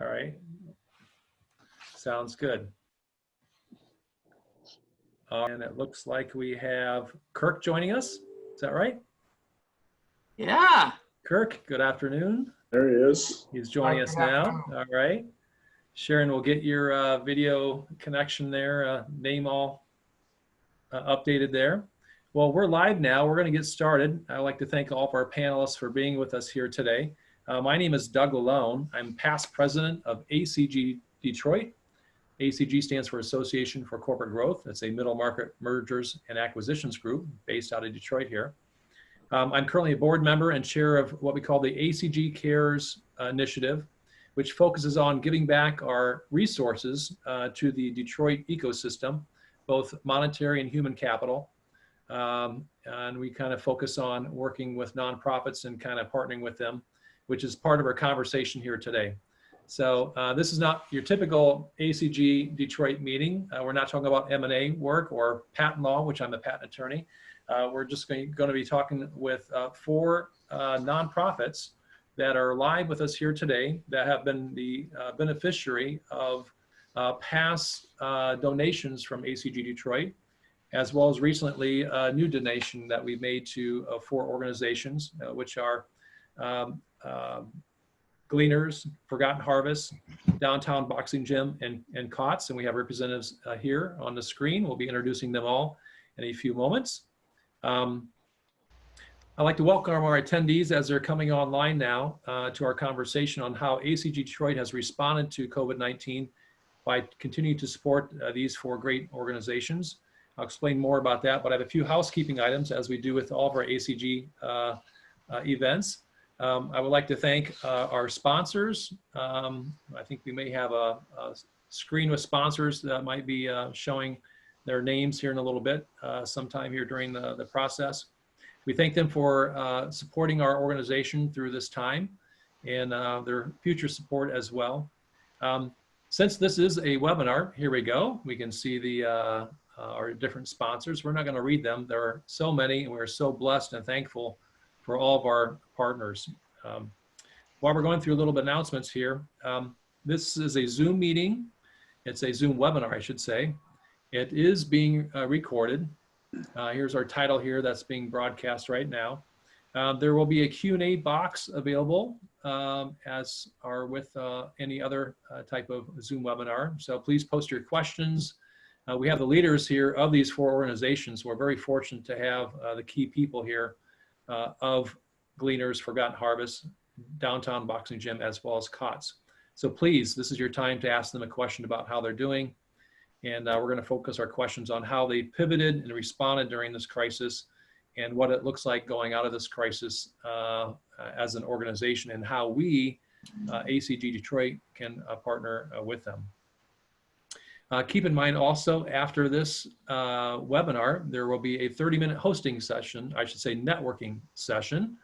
All right. Sounds good. And it looks like we have Kirk joining us. Is that right? Yeah. Kirk, good afternoon. There he is. He's joining us now. All right. Sharon, we'll get your video connection there, name all updated there. Well, we're live now. We're going to get started. I'd like to thank all of our panelists for being with us here today. My name is Doug Lalone. I'm past president of ACG Detroit. ACG stands for Association for Corporate Growth. It's a middle market mergers and acquisitions group based out of Detroit here. I'm currently a board member and chair of what we call the ACG Cares initiative, which focuses on giving back our resources to the Detroit ecosystem, both monetary and human capital. And we kind of focus on working with nonprofits and kind of partnering with them, which is part of our conversation here today. So this is not your typical ACG Detroit meeting. We're not talking about M&A work or patent law, which I'm a patent attorney. We're just going to be talking with 4 nonprofits that are live with us here today that have been the beneficiary of past donations from ACG Detroit, as well as recently a new donation that we made to 4 organizations, which are Gleaners, Forgotten Harvest, Downtown Boxing Gym, and COTS. And we have representatives here on the screen. We'll be introducing them all in a few moments. I'd like to welcome our attendees as they're coming online now to our conversation on how ACG Detroit has responded to COVID-19 by continuing to support these 4 great organizations. I'll explain more about that, but I have a few housekeeping items as we do with all of our ACG events. I would like to thank our sponsors. I think we may have a screen with sponsors that might be showing their names here in a little bit, sometime here during the process. We thank them for supporting our organization through this time and their future support as well. Since this is a webinar, here we go. We can see our different sponsors. We're not going to read them. There are so many, and we're so blessed and thankful for all of our partners. While we're going through a little bit of announcements here, this is a Zoom meeting. It's a Zoom webinar, I should say. It is being recorded. Here's our title here that's being broadcast right now. There will be a Q&A box available, as are with any other type of Zoom webinar. So please post your questions. We have the leaders here of these 4 organizations. We're very fortunate to have the key people here of Gleaners, Forgotten Harvest, Downtown Boxing Gym, as well as COTS. So please, this is your time to ask them a question about how they're doing. And we're going to focus our questions on how they pivoted and responded during this crisis and what it looks like going out of this crisis as an organization and how we, ACG Detroit, can partner with them. Keep in mind also, after this webinar, there will be a 30-minute hosting session, I should say networking session.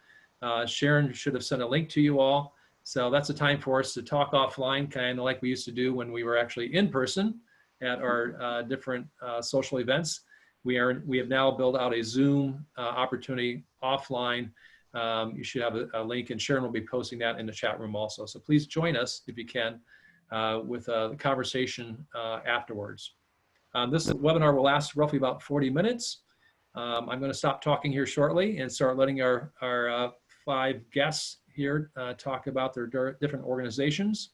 Sharon should have sent a link to you all. So that's a time for us to talk offline, kind of like we used to do when we were actually in person at our different social events. We have now built out a Zoom opportunity offline. You should have a link, and Sharon will be posting that in the chat room also. So please join us if you can with the conversation afterwards. This webinar will last roughly about 40 minutes. I'm going to stop talking here shortly and start letting our 5 guests here talk about their different organizations.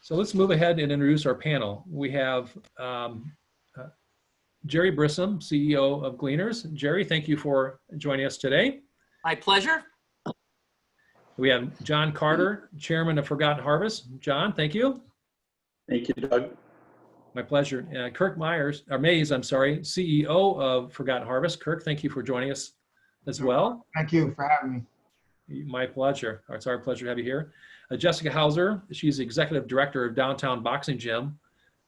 So let's move ahead and introduce our panel. We have Jerry Brissom, CEO of Gleaners. Jerry, thank you for joining us today. My pleasure. We have John Carter, Chairman of Forgotten Harvest. John, thank you. Thank you, Doug. My pleasure. Kirk Mays, I'm sorry, CEO of Forgotten Harvest. Kirk, thank you for joining us as well. Thank you for having me. My pleasure. It's our pleasure to have you here. Jessica Hauser, she's the Executive Director of Downtown Boxing Gym.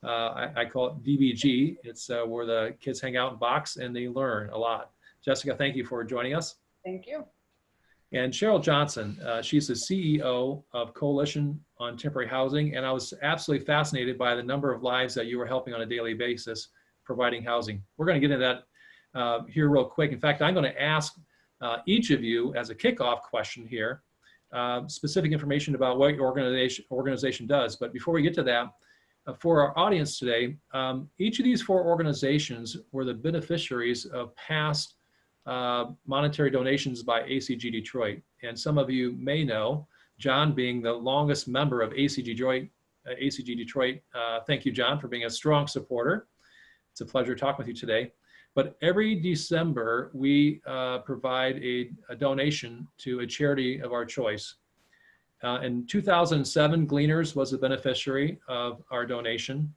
I call it DBG. It's where the kids hang out and box and they learn a lot. Jessica, thank you for joining us. Thank you. And Cheryl Johnson, she's the CEO of Coalition on Temporary Housing. And I was absolutely fascinated by the number of lives that you were helping on a daily basis, providing housing. We're going to get into that here real quick. In fact, I'm going to ask each of you as a kickoff question here, specific information about what your organization does. But before we get to that, for our audience today, each of these 4 organizations were the beneficiaries of past monetary donations by ACG Detroit. And some of you may know, John being the longest member of ACG Detroit. Thank you, John, for being a strong supporter. It's a pleasure talking with you today. But every December, we provide a donation to a charity of our choice. In 2007, Gleaners was a beneficiary of our donation.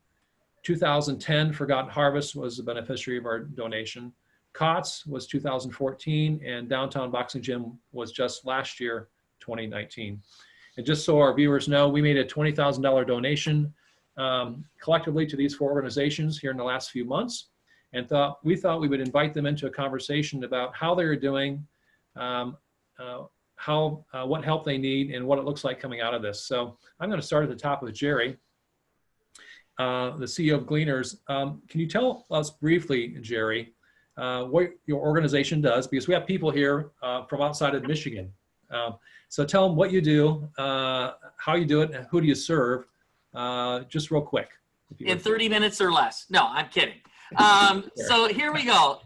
2010, Forgotten Harvest was a beneficiary of our donation. COTS was 2014, and Downtown Boxing Gym was just last year, 2019. And just so our viewers know, we made a $20,000 donation collectively to these 4 organizations here in the last few months, and we thought we would invite them into a conversation about how they're doing, what help they need, and what it looks like coming out of this. So I'm going to start at the top with Jerry, the CEO of Gleaners. Can you tell us briefly, Jerry, what your organization does? Because we have people here from outside of Michigan. So tell them what you do, how you do it, and who do you serve, just real quick. In 30 minutes or less. No, I'm kidding. So here we go.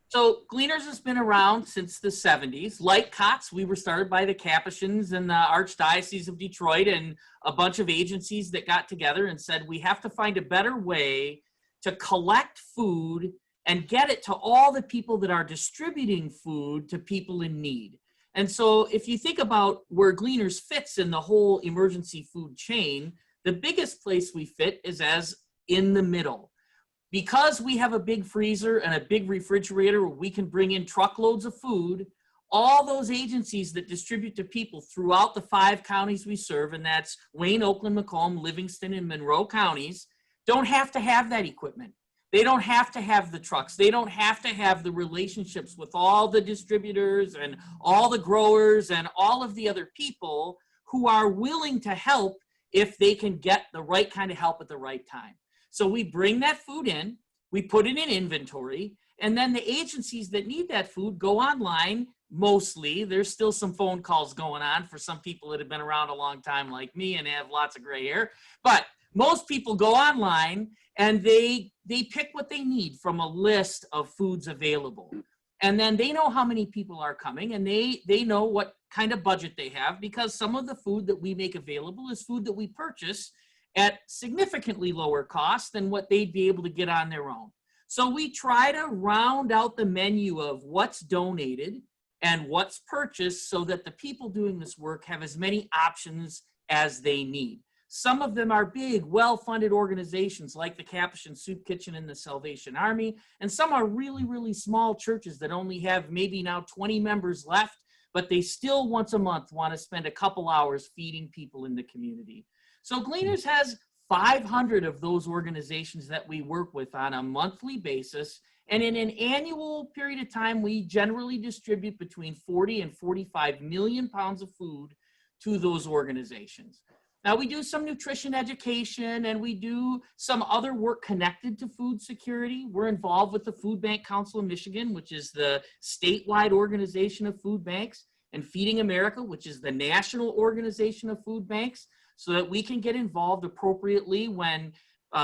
So Gleaners has been around since the 70s. Like COTS, we were started by the Capuchins and the Archdiocese of Detroit and a bunch of agencies that got together and said, we have to find a better way to collect food and get it to all the people that are distributing food to people in need. And so if you think about where Gleaners fits in the whole emergency food chain, the biggest place we fit is as in the middle. Because we have a big freezer and a big refrigerator where we can bring in truckloads of food, all those agencies that distribute to people throughout the 5 counties we serve, and that's Wayne, Oakland, Macomb, Livingston, and Monroe counties, don't have to have that equipment. They don't have to have the trucks. They don't have to have the relationships with all the distributors and all the growers and all of the other people who are willing to help if they can get the right kind of help at the right time. So we bring that food in, we put it in inventory, and then the agencies that need that food go online. Mostly, there's still some phone calls going on for some people that have been around a long time like me and have lots of gray hair. But most people go online and they pick what they need from a list of foods available. And then they know how many people are coming, and they know what kind of budget they have, because some of the food that we make available is food that we purchase at significantly lower cost than what they'd be able to get on their own. So we try to round out the menu of what's donated and what's purchased so that the people doing this work have as many options as they need. Some of them are big, well-funded organizations like the Capuchin Soup Kitchen and the Salvation Army, and some are really, really small churches that only have maybe now 20 members left, but they still once a month want to spend a couple hours feeding people in the community. So Gleaners has 500 of those organizations that we work with on a monthly basis. And in an annual period of time, we generally distribute between 40 and 45 million pounds of food to those organizations. Now, we do some nutrition education, and we do some other work connected to food security. We're involved with the Food Bank Council of Michigan, which is the statewide organization of food banks, and Feeding America, which is the national organization of food banks, so that we can get involved appropriately when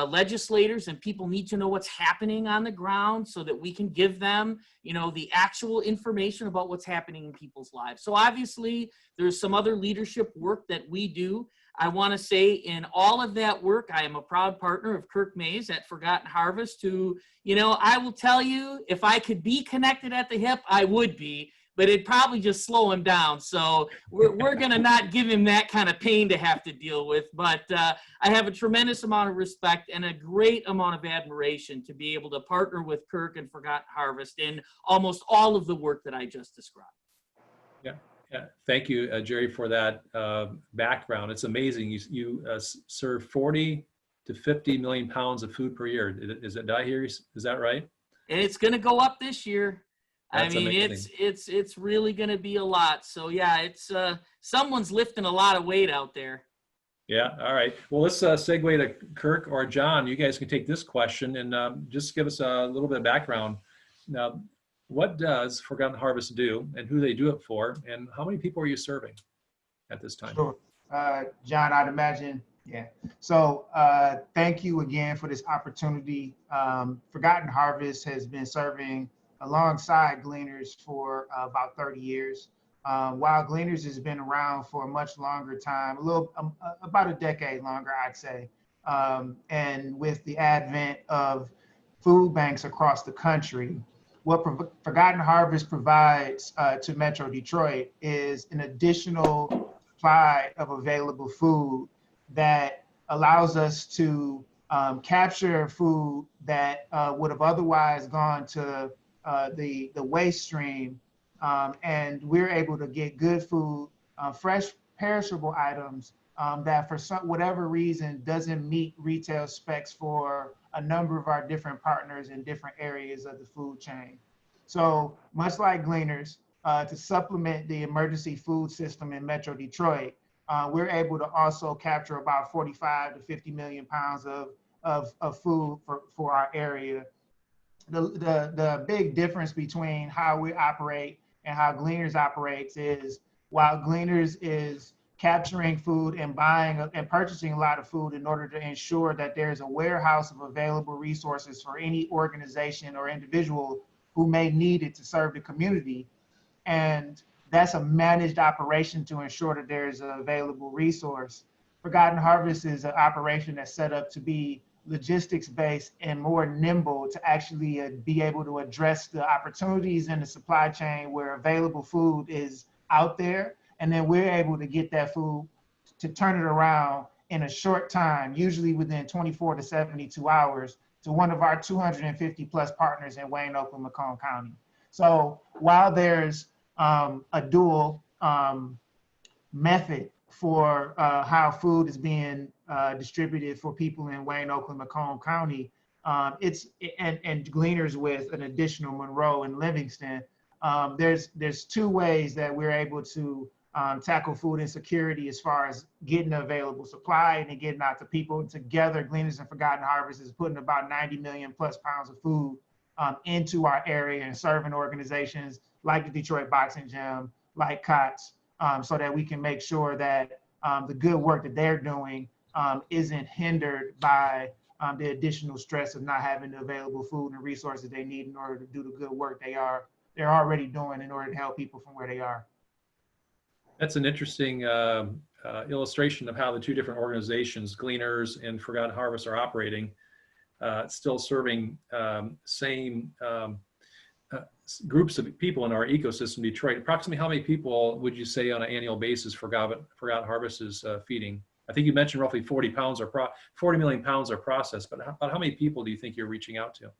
legislators and people need to know what's happening on the ground, so that we can give them, the actual information about what's happening in people's lives. So obviously, there's some other leadership work that we do. I want to say in all of that work, I am a proud partner of Kirk Mays at Forgotten Harvest, who, I will tell you, if I could be connected at the hip, I would be. But it'd probably just slow him down. So we're going to not give him that kind of pain to have to deal with. But I have a tremendous amount of respect and a great amount of admiration to be able to partner with Kirk and Forgotten Harvest in almost all of the work that I just described. Yeah. Thank you, Jerry, for that background. It's amazing. You serve 40 to 50 million pounds of food per year. Did I hear you? Is that right? And it's going to go up this year. That's amazing. It's really going to be a lot. So yeah, it's someone's lifting a lot of weight out there. Yeah. All right. Well, let's segue to Kirk or John. You guys can take this question and just give us a little bit of background. Now, what does Forgotten Harvest do, and who they do it for, and how many people are you serving? at this time. Sure. John, I'd imagine, yeah. So thank you again for this opportunity. Forgotten Harvest has been serving alongside Gleaners for about 30 years. While Gleaners has been around for a much longer time, about a decade longer, I'd say. And with the advent of food banks across the country, what Forgotten Harvest provides to Metro Detroit is an additional supply of available food that allows us to capture food that would have otherwise gone to the waste stream, and we're able to get good food, fresh perishable items that for whatever reason doesn't meet retail specs for a number of our different partners in different areas of the food chain. So much like Gleaners, to supplement the emergency food system in Metro Detroit, we're able to also capture about 45 to 50 million pounds of food for our area. The big difference between how we operate and how Gleaners operates is while Gleaners is capturing food and buying and purchasing a lot of food in order to ensure that there's a warehouse of available resources for any organization or individual who may need it to serve the community. And that's a managed operation to ensure that there's an available resource. Forgotten Harvest is an operation that's set up to be logistics-based and more nimble to actually be able to address the opportunities in the supply chain where available food is out there. And then we're able to get that food to turn it around in a short time, usually within 24 to 72 hours, to one of our 250 plus partners in Wayne, Oakland, Macomb County. So while there's a dual method for how food is being distributed for people in Wayne, Oakland, Macomb County, and Gleaners with an additional Monroe and Livingston, there's two ways that we're able to tackle food insecurity as far as getting available supply and then getting out to people. And together, Gleaners and Forgotten Harvest is putting about 90 million plus pounds of food into our area and serving organizations like the Detroit Boxing Gym, like COTS, so that we can make sure that the good work that they're doing isn't hindered by the additional stress of not having the available food and resources they need in order to do the good work they're already doing in order to help people from where they are. That's an interesting illustration of how the two different organizations, Gleaners and Forgotten Harvest, are operating, still serving same groups of people in our ecosystem, Detroit. Approximately how many people would you say on an annual basis Forgotten Harvest is feeding? I think you mentioned roughly 40 million pounds are processed, but how many people do you think you're reaching out to?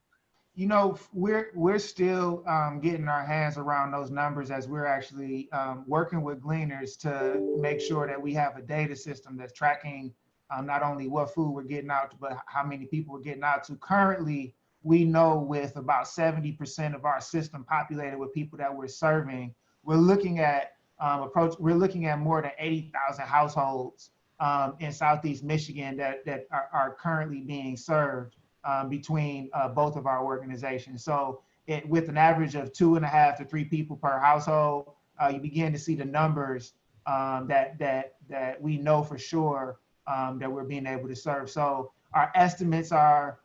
You know, we're still getting our hands around those numbers as we're actually working with Gleaners to make sure that we have a data system that's tracking not only what food we're getting out to, but how many people we're getting out to. Currently, we know with about 70% of our system populated with people that we're serving, we're looking at more than 80,000 households in Southeast Michigan that are currently being served between both of our organizations. So with an average of 2.5 to 3 people per household, you begin to see the numbers that we know for sure that we're being able to serve. So our estimates are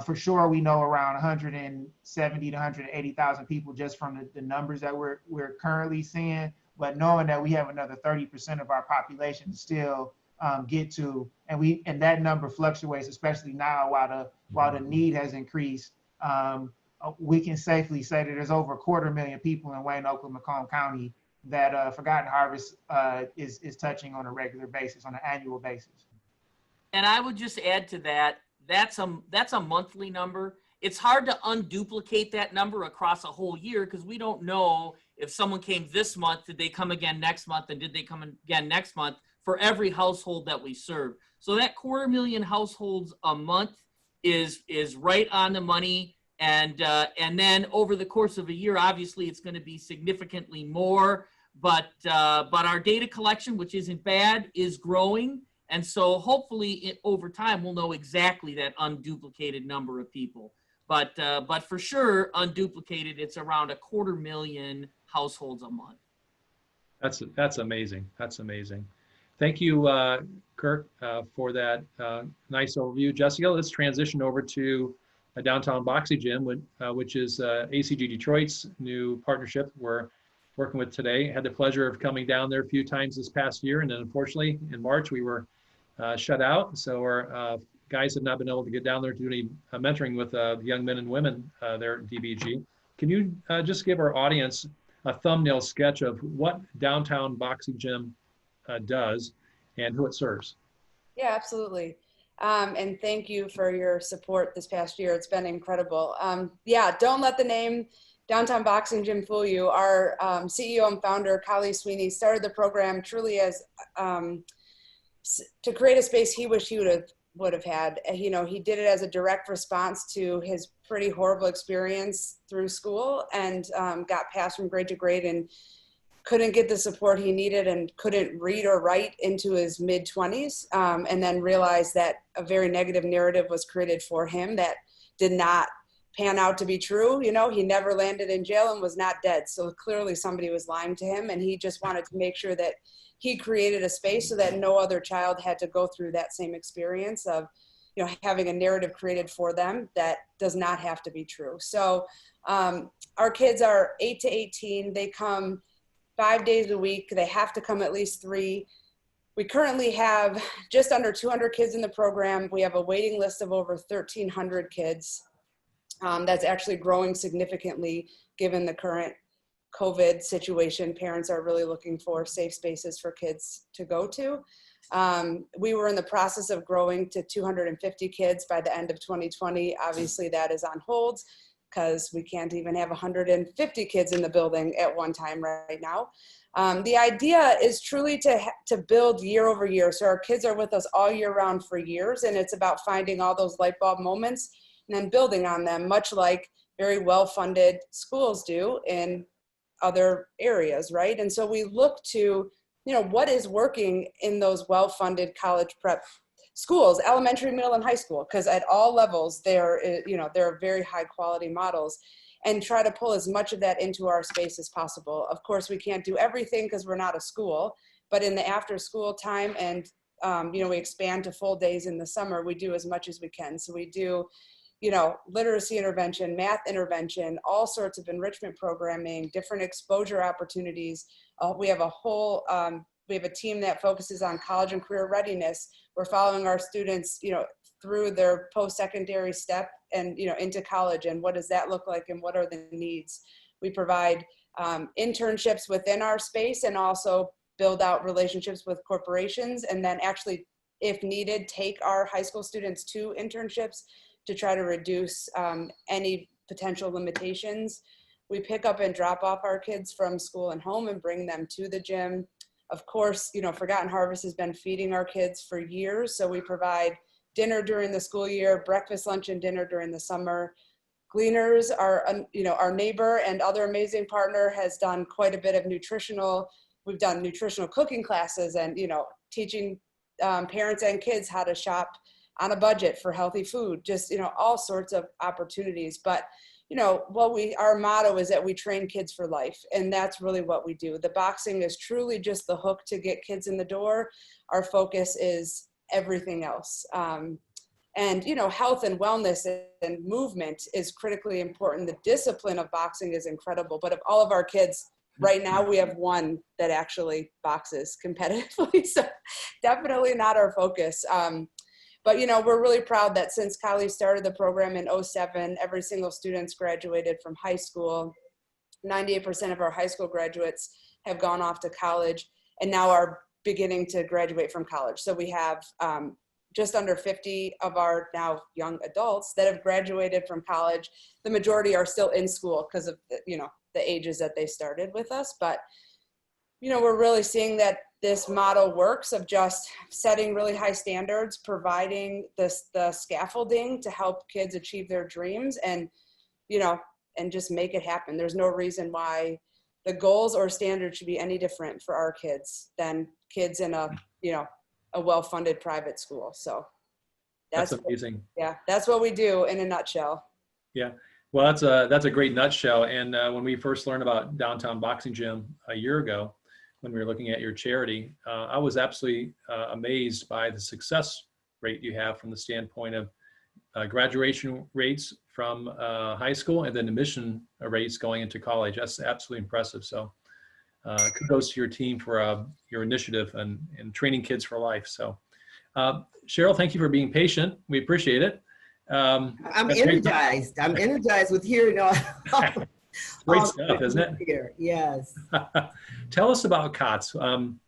for sure we know around 170 to 180,000 people just from the numbers that we're currently seeing, but knowing that we have another 30% of our population to still get to, and that number fluctuates, especially now while the need has increased. We can safely say that there's over 250,000 people in Wayne, Oakland, Macomb County that Forgotten Harvest is touching on a regular basis, on an annual basis. And I would just add to that, that's a monthly number. It's hard to unduplicate that number across a whole year because we don't know if someone came this month, did they come again next month, and did they come again next month for every household that we serve. So that 250,000 households a month is right on the money. And then over the course of a year, obviously it's going to be significantly more, but our data collection, which isn't bad, is growing. And so hopefully over time, we'll know exactly that unduplicated number of people. But for sure, unduplicated, it's around 250,000 households a month. That's amazing. That's amazing. Thank you, Kirk, for that nice overview. Jessica, let's transition over to a downtown boxing gym, which is ACG Detroit's new partnership we're working with today. Had the pleasure of coming down there a few times this past year, and then unfortunately in March we were shut out. So our guys have not been able to get down there to do any mentoring with the young men and women there at DBG. Can you just give our audience a thumbnail sketch of what downtown boxing gym does and who it serves? Yeah, absolutely. And thank you for your support this past year. It's been incredible. Yeah, don't let the name Downtown Boxing Gym fool you. Our CEO and founder, Kali Sweeney, started the program truly as to create a space he wished he would have had. You know, he did it as a direct response to his pretty horrible experience through school, and got passed from grade to grade and couldn't get the support he needed and couldn't read or write into his mid-20s, and then realized that a very negative narrative was created for him that did not pan out to be true. You know, he never landed in jail and was not dead. So clearly somebody was lying to him, and he just wanted to make sure that he created a space so that no other child had to go through that same experience of, you know, having a narrative created for them that does not have to be true. So our kids are 8 to 18. They come 5 days a week. They have to come at least 3. We currently have just under 200 kids in the program. We have a waiting list of over 1,300 kids. That's actually growing significantly given the current COVID situation. Parents are really looking for safe spaces for kids to go to. We were in the process of growing to 250 kids by the end of 2020. Obviously that is on hold because we can't even have 150 kids in the building at one time right now. The idea is truly to build year over year. So our kids are with us all year round for years, and it's about finding all those light bulb moments and then building on them, much like very well-funded schools do in other areas, right? And so we look to, you know, what is working in those well-funded college prep schools, elementary, middle, and high school, because at all levels, they're very high quality models, and try to pull as much of that into our space as possible. Of course, we can't do everything because we're not a school, but in the after school time and, you know, we expand to full days in the summer, we do as much as we can. So we do, you know, literacy intervention, math intervention, all sorts of enrichment programming, different exposure opportunities. We have a whole, we have a team that focuses on college and career readiness. We're following our students, you know, through their post-secondary step and, you know, into college, and what does that look like and what are the needs. We provide internships within our space and also build out relationships with corporations, and then actually, if needed, take our high school students to internships to try to reduce any potential limitations. We pick up and drop off our kids from school and home and bring them to the gym. Of course, you know, Forgotten Harvest has been feeding our kids for years. So we provide dinner during the school year, breakfast, lunch, and dinner during the summer. Gleaners, you know, our neighbor and other amazing partner, has done quite a bit of we've done nutritional cooking classes and, you know, teaching parents and kids how to shop on a budget for healthy food, just, you know, all sorts of opportunities. But, you know, our motto is that we train kids for life, and that's really what we do. The boxing is truly just the hook to get kids in the door. Our focus is everything else. And, you know, health and wellness and movement is critically important. The discipline of boxing is incredible, but of all of our kids, right now we have one that actually boxes competitively. So definitely not our focus. But, you know, we're really proud that since Kali started the program in 2007, every single student's graduated from high school. 98% of our high school graduates have gone off to college and now are beginning to graduate from college. So we have just under 50 of our now young adults that have graduated from college. The majority are still in school because of, you know, the ages that they started with us. But, you know, we're really seeing that this model works of just setting really high standards, providing the scaffolding to help kids achieve their dreams, and, you know, and just make it happen. There's no reason why the goals or standards should be any different for our kids than kids in a, you know, a well-funded private school. So that's amazing. That's what we do in a nutshell. Yeah. Well, that's a great nutshell. And when we first learned about Downtown Boxing Gym a year ago, when we were looking at your charity. I was absolutely amazed by the success rate you have from the standpoint of graduation rates from high school and then admission rates going into college. That's absolutely impressive. So kudos to your team for your initiative and training kids for life. So Cheryl, thank you for being patient. We appreciate it. I'm energized. I'm energized with hearing all. Great stuff, isn't it? Here. Yes. Tell us about COTS.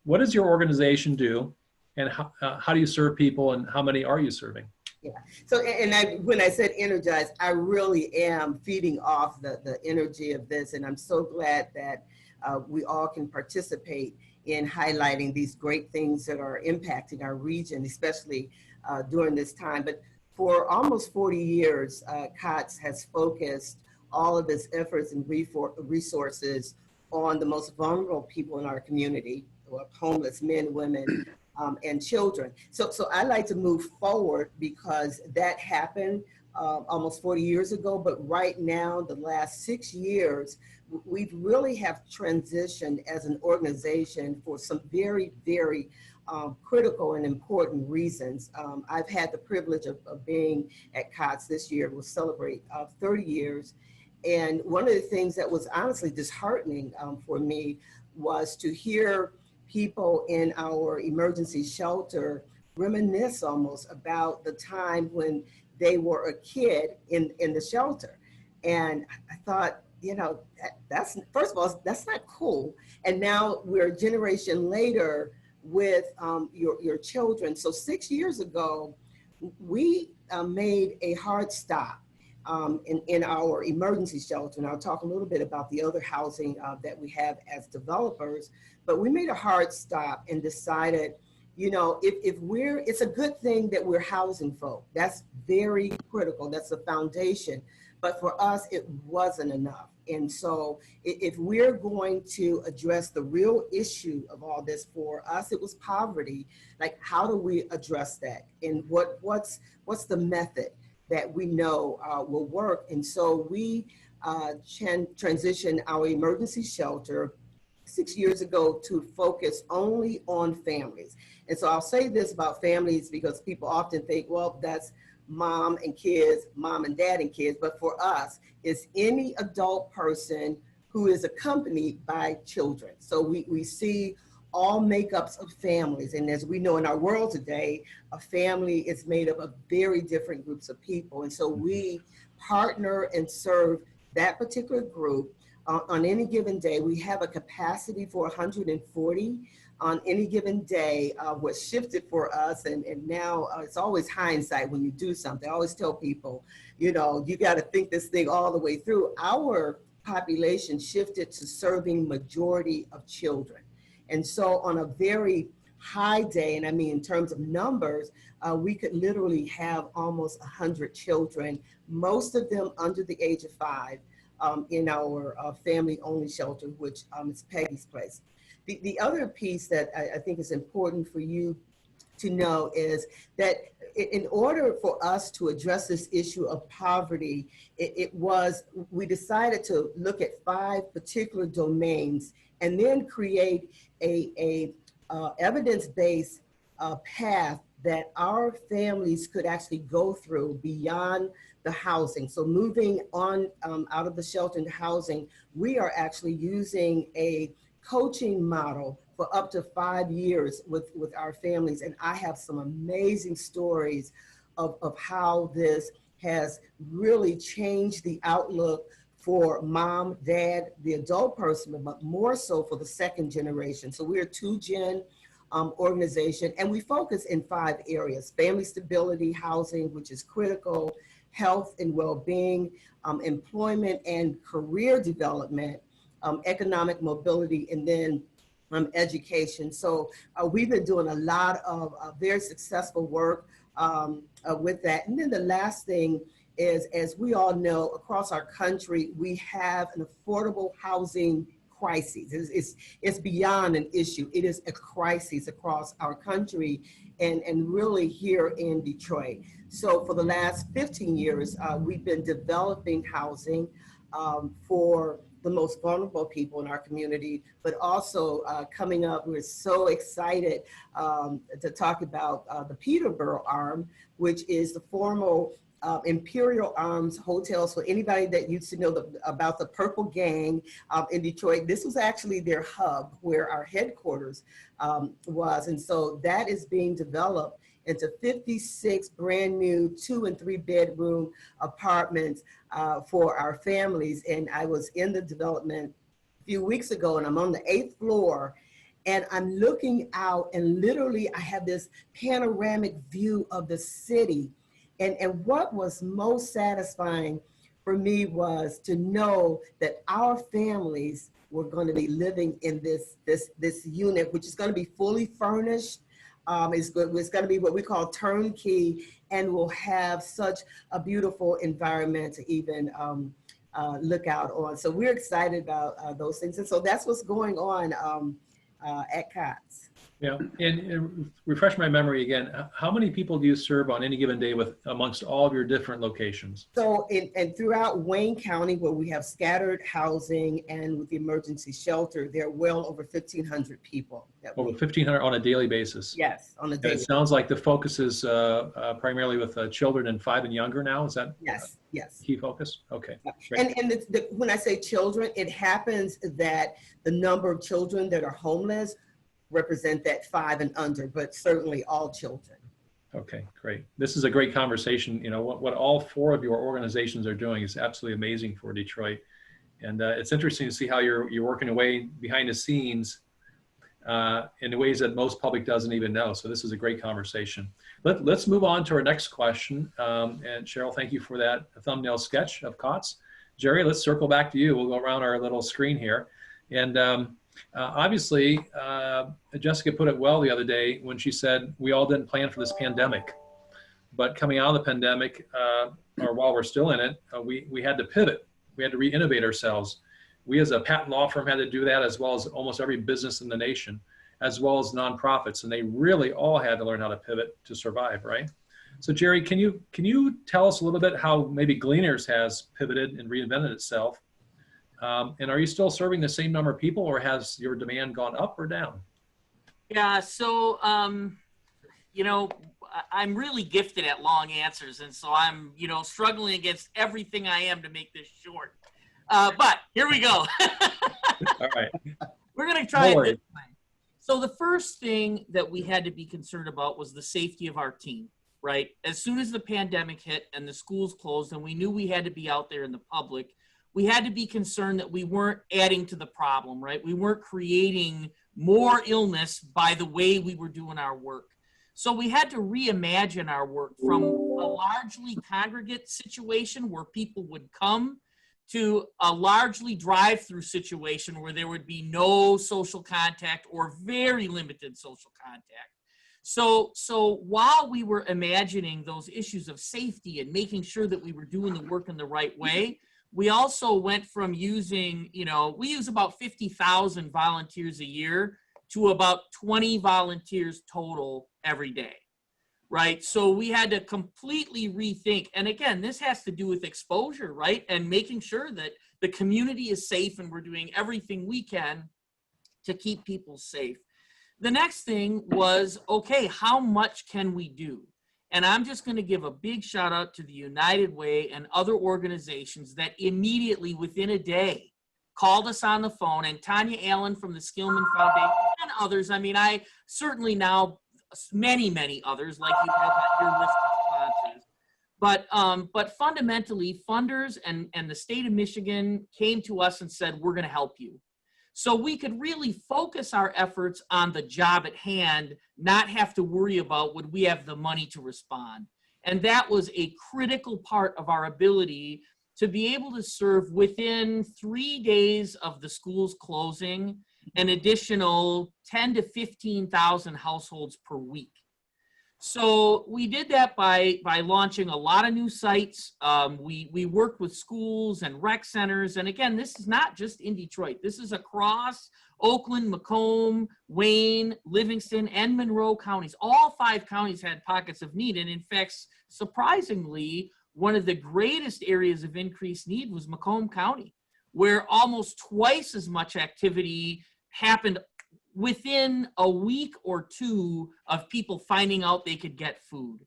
What does your organization do, and how do you serve people, and how many are you serving? Yeah. So, when I said energized, I really am feeding off the energy of this, and I'm so glad that we all can participate in highlighting these great things that are impacting our region, especially during this time. But for almost 40 years, COTS has focused all of its efforts and resources on the most vulnerable people in our community, homeless men, women, and children. So I like to move forward because that happened almost 40 years ago, but right now, the last 6 years, we really have transitioned as an organization for some very, very critical and important reasons. I've had the privilege of being at COTS this year. We'll celebrate 30 years. And one of the things that was honestly disheartening for me was to hear people in our emergency shelter reminisce almost about the time when they were a kid in the shelter. And I thought, you know, that's, first of all, that's not cool. And now we're a generation later with your children. So 6 years ago, we made a hard stop in our emergency shelter. And I'll talk a little bit about the other housing that we have as developers, but we made a hard stop and decided, you know, it's a good thing that we're housing folk. That's very critical. That's the foundation. But for us, it wasn't enough. And so if we're going to address the real issue of all this, for us, it was poverty. Like, how do we address that? And what's the method that we know will work? And so we transitioned our emergency shelter 6 years ago to focus only on families. And so I'll say this about families because people often think, well, that's mom and kids, mom and dad and kids. But for us, it's any adult person who is accompanied by children. So we see all makeups of families. And as we know in our world today, a family is made up of very different groups of people. And so we partner and serve that particular group. On any given day, we have a capacity for 140 on any given day. What shifted for us, and now it's always hindsight when you do something. I always tell people, you know, you got to think this thing all the way through. Our population shifted to serving majority of children. And so on a very high day, and I mean in terms of numbers, we could literally have almost 100 children, most of them under the age of 5, in our family-only shelter, which is Peggy's Place. The other piece that I think is important for you to know is that in order for us to address this issue of poverty, we decided to look at 5 particular domains and then create a evidence-based path that our families could actually go through beyond the housing. So moving on out of the shelter into housing, we are actually using a coaching model for up to 5 years with our families. And I have some amazing stories of how this has really changed the outlook for mom, dad, the adult person, but more so for the second generation. So we're a 2-gen organization, and we focus in 5 areas: family stability, housing, which is critical, health and well-being, employment and career development, economic mobility, and then education. So we've been doing a lot of very successful work with that. And then the last thing is, as we all know, across our country, we have an affordable housing crisis. It's beyond an issue. It is a crisis across our country and really here in Detroit. So for the last 15 years, we've been developing housing for the most vulnerable people in our community, but also coming up, we're so excited to talk about the Peterborough Arm, which is the formal Imperial Arms hotels. For anybody that used to know about the Purple Gang in Detroit, this was actually their hub where our headquarters was. And so that is being developed into 56 brand new 2 and 3 bedroom apartments for our families. And I was in the development a few weeks ago, and I'm on the 8th floor, and I'm looking out, and literally I have this panoramic view of the city. And what was most satisfying for me was to know that our families were going to be living in this unit, which is going to be fully furnished. It's going to be what we call turnkey, and will have such a beautiful environment to even look out on. So we're excited about those things. And so that's what's going on at COTS. Yeah, and refresh my memory again. How many people do you serve on any given day with amongst all of your different locations? So and throughout Wayne County, where we have scattered housing and with the emergency shelter, there are well over 1,500 people. Over 1,500 on a daily basis? Yes, on a daily. And it sounds like the focus is primarily with children and 5 and younger now. Is that Yes, yes. key focus? Okay. And when I say children, it happens that the number of children that are homeless represent that 5 and under, but certainly all children. Okay, great. This is a great conversation. You know, what all 4 of your organizations are doing is absolutely amazing for Detroit. And it's interesting to see how you're working away behind the scenes in ways that most public doesn't even know. So this is a great conversation. Let's move on to our next question. And Cheryl, thank you for that thumbnail sketch of COTS. Jerry, let's circle back to you. We'll go around our little screen here. And obviously, Jessica put it well the other day when she said, we all didn't plan for this pandemic, but coming out of the pandemic, or while we're still in it, we had to pivot. We had to re-innovate ourselves. We as a patent law firm had to do that, as well as almost every business in the nation, as well as nonprofits. And they really all had to learn how to pivot to survive, right? So Jerry, can you tell us a little bit how maybe Gleaners has pivoted and reinvented itself? And are you still serving the same number of people, or has your demand gone up or down? Yeah, so, you know, I'm really gifted at long answers. And so I'm, you know, struggling against everything I am to make this short. But here we go. All right. We're going to try it this way. So the first thing that we had to be concerned about was the safety of our team, right? As soon as the pandemic hit and the schools closed and we knew we had to be out there in the public, we had to be concerned that we weren't adding to the problem, right? We weren't creating more illness by the way we were doing our work. So we had to reimagine our work from a largely congregate situation where people would come to a largely drive-through situation where there would be no social contact or very limited social contact. So while we were imagining those issues of safety and making sure that we were doing the work in the right way, we also went from using, you know, we use about 50,000 volunteers a year to about 20 volunteers total every day, right? So we had to completely rethink. And again, this has to do with exposure, right? And making sure that the community is safe and we're doing everything we can to keep people safe. The next thing was, okay, how much can we do? And I'm just going to give a big shout out to the United Way and other organizations that immediately within a day called us on the phone, and Tanya Allen from the Skillman Foundation and others. I mean, I certainly now many others like you have on your list of sponsors. But fundamentally, funders and the state of Michigan came to us and said, we're going to help you. So we could really focus our efforts on the job at hand, not have to worry about would we have the money to respond. And that was a critical part of our ability to be able to serve within 3 days of the schools closing an additional 10 to 15,000 households per week. So we did that by launching a lot of new sites. We worked with schools and rec centers. And again, this is not just in Detroit. This is across Oakland, Macomb, Wayne, Livingston, and Monroe counties. All 5 counties had pockets of need. And in fact, surprisingly, one of the greatest areas of increased need was Macomb County, where almost twice as much activity happened within a week or two of people finding out they could get food.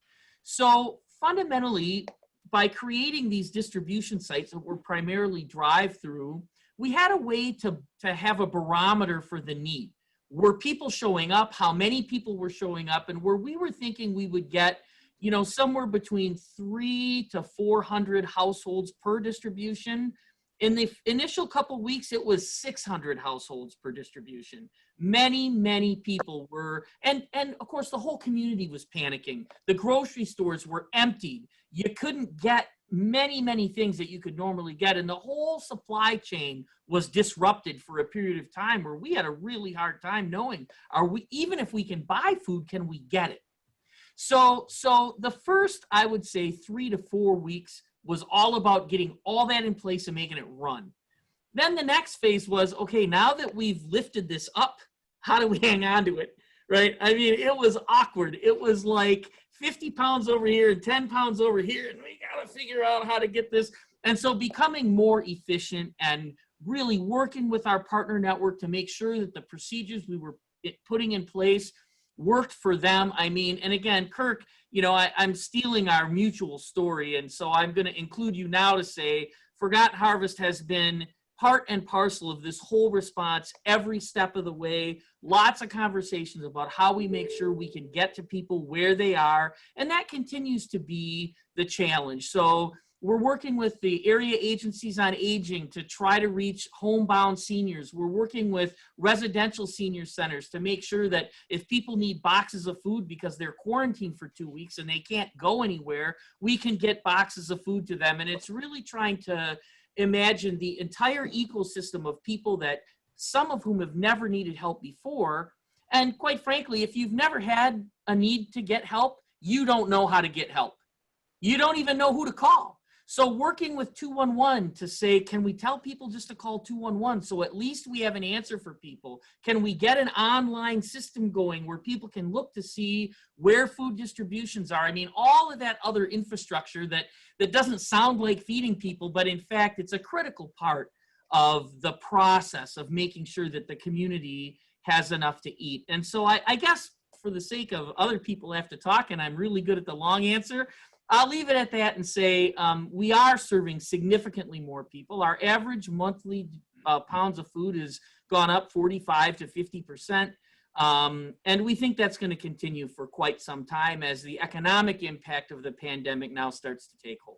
So fundamentally, by creating these distribution sites that were primarily drive-through, we had a way to have a barometer for the need. Were people showing up? How many people were showing up? And where we were thinking we would get, you know, somewhere between 300 to 400 households per distribution. In the initial couple weeks, it was 600 households per distribution. Many, many people were, and of course the whole community was panicking. The grocery stores were emptied. You couldn't get many things that you could normally get, and the whole supply chain was disrupted for a period of time where we had a really hard time knowing, even if we can buy food, can we get it? So the first, I would say, 3 to 4 weeks was all about getting all that in place and making it run. Then the next phase was, okay, now that we've lifted this up, how do we hang on to it, right? I mean, it was awkward. It was like 50 pounds over here and 10 pounds over here, and we got to figure out how to get this. And so becoming more efficient and really working with our partner network to make sure that the procedures we were putting in place worked for them. I mean, and again, Kirk, you know, I'm stealing our mutual story, and so I'm going to include you now to say Forgotten Harvest has been part and parcel of this whole response every step of the way. Lots of conversations about how we make sure we can get to people where they are, and that continues to be the challenge. So we're working with the area agencies on aging to try to reach homebound seniors. We're working with residential senior centers to make sure that if people need boxes of food because they're quarantined for 2 weeks and they can't go anywhere, we can get boxes of food to them. And it's really trying to imagine the entire ecosystem of people that some of whom have never needed help before. And quite frankly, if you've never had a need to get help, you don't know how to get help. You don't even know who to call. So working with 211 to say, can we tell people just to call 211 so at least we have an answer for people? Can we get an online system going where people can look to see where food distributions are? I mean, all of that other infrastructure that doesn't sound like feeding people, but in fact, it's a critical part of the process of making sure that the community has enough to eat. And so I guess for the sake of other people have to talk, and I'm really good at the long answer, I'll leave it at that and say we are serving significantly more people. Our average monthly pounds of food has gone up 45 to 50%. And we think that's going to continue for quite some time as the economic impact of the pandemic now starts to take hold.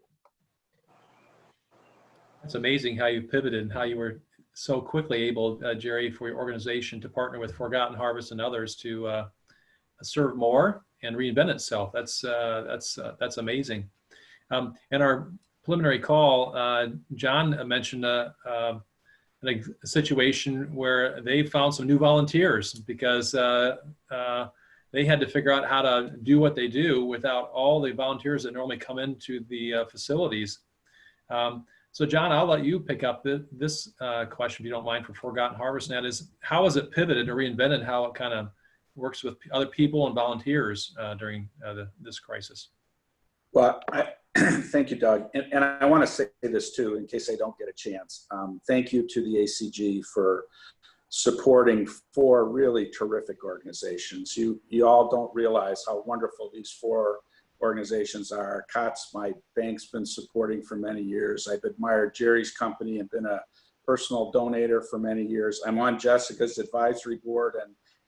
It's amazing how you pivoted and how you were so quickly able, Jerry, for your organization to partner with Forgotten Harvest and others to serve more and reinvent itself. That's amazing. In our preliminary call, John mentioned a situation where they found some new volunteers because they had to figure out how to do what they do without all the volunteers that normally come into the facilities. So John, I'll let you pick up this question, if you don't mind, for Forgotten Harvest, and that is, how has it pivoted or reinvented how it kind of works with other people and volunteers during this crisis? Well, thank you, Doug. And I want to say this too, in case I don't get a chance. Thank you to the ACG for supporting 4 really terrific organizations. You all don't realize how wonderful these 4 organizations are. COTS, my bank's been supporting for many years. I've admired Jerry's company and been a personal donator for many years. I'm on Jessica's advisory board,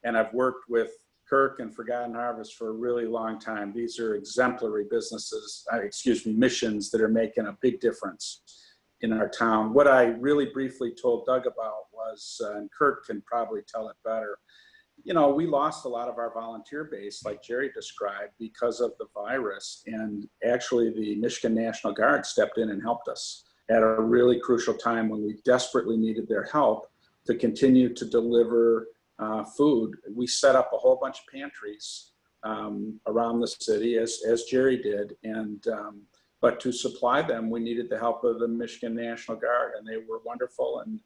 and I've worked with Kirk and Forgotten Harvest for a really long time. These are exemplary businesses, missions that are making a big difference in our town. What I really briefly told Doug about was, and Kirk can probably tell it better, you know, we lost a lot of our volunteer base, like Jerry described, because of the virus. And actually the Michigan National Guard stepped in and helped us at a really crucial time when we desperately needed their help to continue to deliver food. We set up a whole bunch of pantries around the city, as Jerry did, and but to supply them, we needed the help of the Michigan National Guard, and they were wonderful, and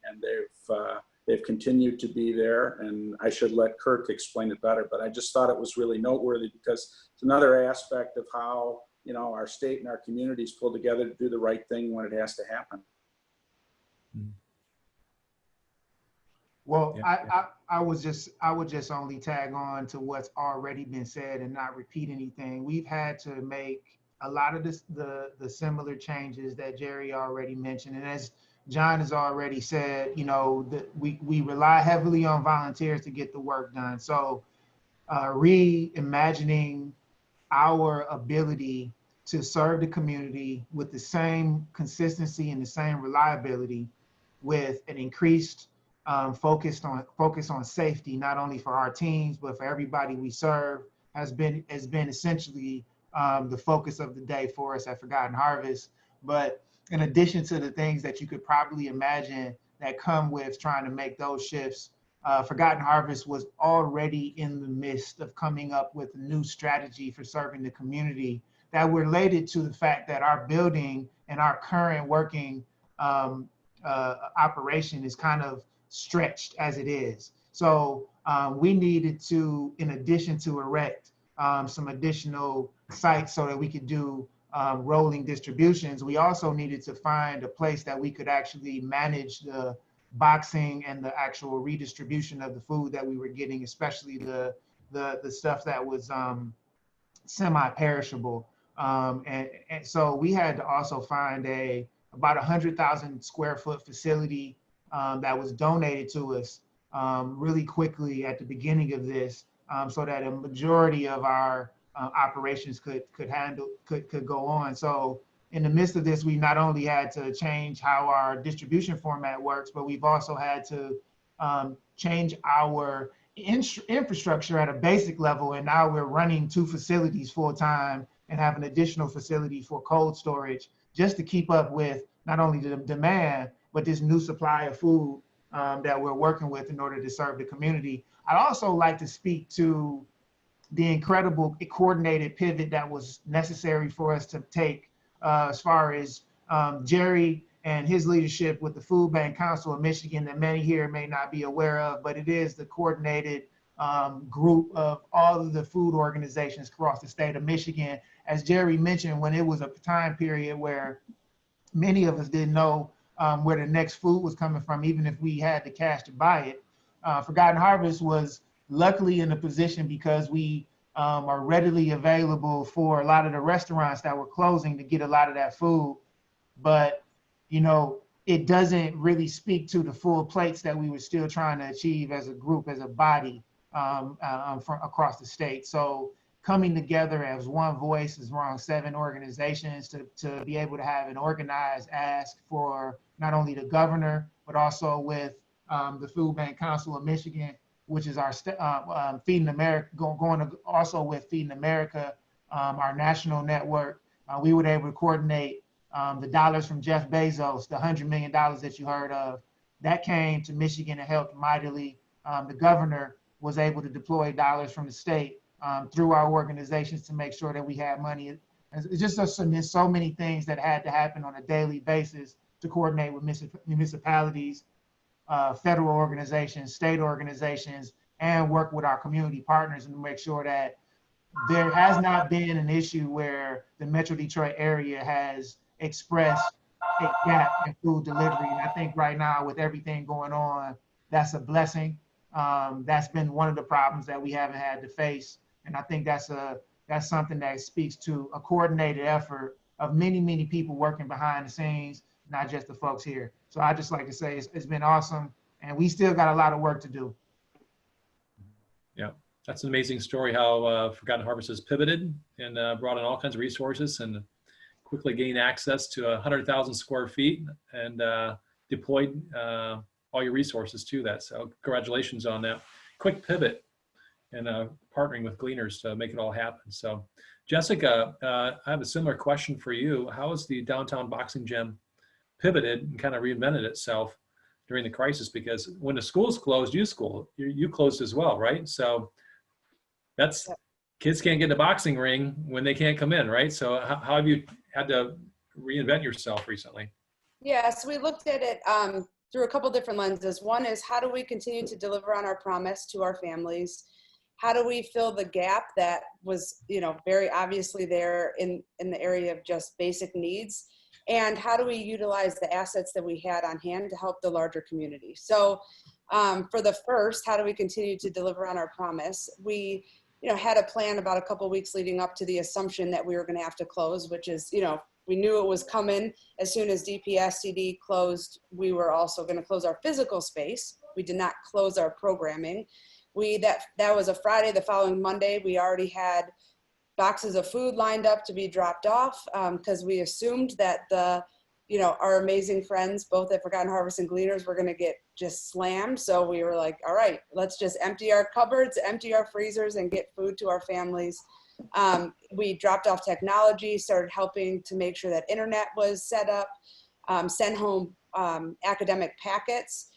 they've continued to be there. And I should let Kirk explain it better, but I just thought it was really noteworthy because it's another aspect of how, you know, our state and our communities pull together to do the right thing when it has to happen. Well, Yeah. I would just only tag on to what's already been said and not repeat anything. We've had to make a lot of the similar changes that Jerry already mentioned. And as John has already said, you know, we rely heavily on volunteers to get the work done. So reimagining our ability to serve the community with the same consistency and the same reliability, with an increased focus on safety, not only for our teams but for everybody we serve, has been essentially the focus of the day for us at Forgotten Harvest. But in addition to the things that you could probably imagine that come with trying to make those shifts, Forgotten Harvest was already in the midst of coming up with a new strategy for serving the community that related to the fact that our building and our current working operation is kind of stretched as it is. So we needed to, in addition to erect some additional sites so that we could do rolling distributions, we also needed to find a place that we could actually manage the boxing and the actual redistribution of the food that we were getting, especially the stuff that was semi-perishable. And so we had to also find about 100,000 square foot facility that was donated to us really quickly at the beginning of this, so that a majority of our operations could go on. So in the midst of this, we not only had to change how our distribution format works, but we've also had to change our infrastructure at a basic level. And now we're running 2 facilities full time and have an additional facility for cold storage, just to keep up with not only the demand, but this new supply of food that we're working with in order to serve the community. I'd also like to speak to the incredible coordinated pivot that was necessary for us to take as far as Jerry and his leadership with the Food Bank Council of Michigan, that many here may not be aware of, but it is the coordinated group of all of the food organizations across the state of Michigan. As Jerry mentioned, when it was a time period where many of us didn't know where the next food was coming from, even if we had the cash to buy it, Forgotten Harvest was luckily in a position, because we are readily available for a lot of the restaurants that were closing, to get a lot of that food. But, you know, it doesn't really speak to the full plates that we were still trying to achieve as a group, as a body from across the state. So coming together as one voice, as around 7 organizations, to be able to have an organized ask for not only the governor, but also with the Food Bank Council of Michigan, which is our Feeding America, going to also with Feeding America, our national network. We were able to coordinate the dollars from Jeff Bezos, the $100 million that you heard of, that came to Michigan and helped mightily. The governor was able to deploy dollars from the state through our organizations to make sure that we had money. It's just there's so many things that had to happen on a daily basis to coordinate with municipalities, federal organizations, state organizations, and work with our community partners, and to make sure that there has not been an issue where the Metro Detroit area has expressed a gap in food delivery. And I think right now, with everything going on, that's a blessing. That's been one of the problems that we haven't had to face. And I think that's something that speaks to a coordinated effort of many, many people working behind the scenes, not just the folks here. So I just like to say it's been awesome, and we still got a lot of work to do. Yeah, that's an amazing story how Forgotten Harvest has pivoted and brought in all kinds of resources and quickly gained access to 100,000 square feet and deployed all your resources to that. So congratulations on that quick pivot and partnering with Gleaners to make it all happen. So Jessica, I have a similar question for you. How has the downtown boxing gym pivoted and kind of reinvented itself during the crisis? Because when the schools closed, you closed as well, right? So that's, kids can't get in the boxing ring when they can't come in, right? So how have you had to reinvent yourself recently? Yeah, so we looked at it through a couple different lenses. One is, how do we continue to deliver on our promise to our families? How do we fill the gap that was, very obviously there in the area of just basic needs? And how do we utilize the assets that we had on hand to help the larger community? So For the first, how do we continue to deliver on our promise? We, had a plan about a couple weeks leading up to the assumption that we were going to have to close, which is, we knew it was coming. As soon as DPSCD closed, we were also going to close our physical space. We did not close our programming. That was a Friday. The following Monday, we already had boxes of food lined up to be dropped off because we assumed that our amazing friends, both at Forgotten Harvest and Gleaners, were going to get just slammed. So we were like, all right, let's just empty our cupboards, empty our freezers, and get food to our families. We dropped off technology, started helping to make sure that internet was set up, sent home academic packets,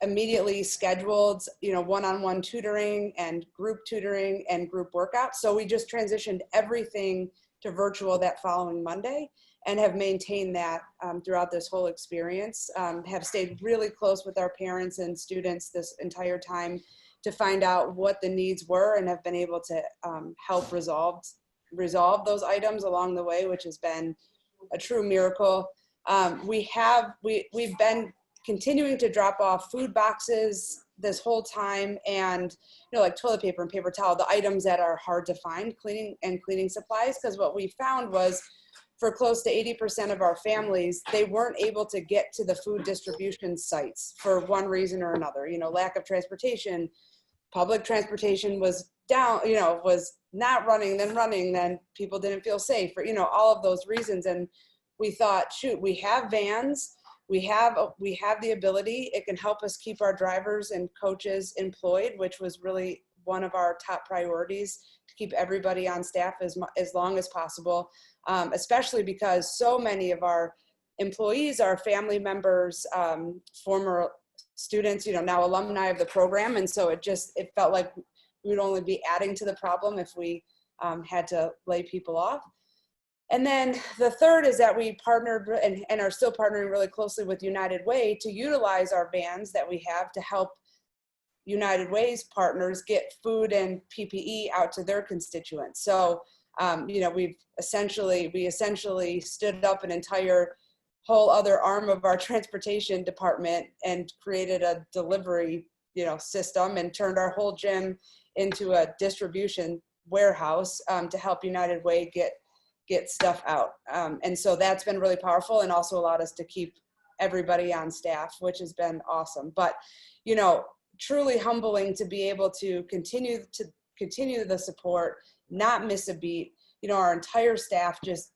immediately scheduled, one-on-one tutoring and group workouts. So we just transitioned everything to virtual that following Monday and have maintained that throughout this whole experience, have stayed really close with our parents and students this entire time to find out what the needs were and have been able to help resolve those items along the way, which has been a true miracle. We've been continuing to drop off food boxes this whole time, and like toilet paper and paper towel, the items that are hard to find, cleaning supplies, because what we found was for close to 80% of our families, they weren't able to get to the food distribution sites for one reason or another. Lack of transportation, public transportation was down, was not running, then people didn't feel safe, or all of those reasons. And we thought, shoot, we have vans, we have the ability. It can help us keep our drivers and coaches employed, which was really one of our top priorities, to keep everybody on staff as long as possible, especially because so many of our employees are family members, former students, now alumni of the program. And so it felt like we would only be adding to the problem if we had to lay people off. And then the third is that we partnered and are still partnering really closely with United Way to utilize our vans that we have to help United Way's partners get food and PPE out to their constituents. So, we essentially stood up an entire whole other arm of our transportation department and created a delivery, system, and turned our whole gym into a distribution warehouse to help United Way get stuff out. And so that's been really powerful and also allowed us to keep everybody on staff, which has been awesome. But, truly humbling to be able to continue the support, not miss a beat. Our entire staff just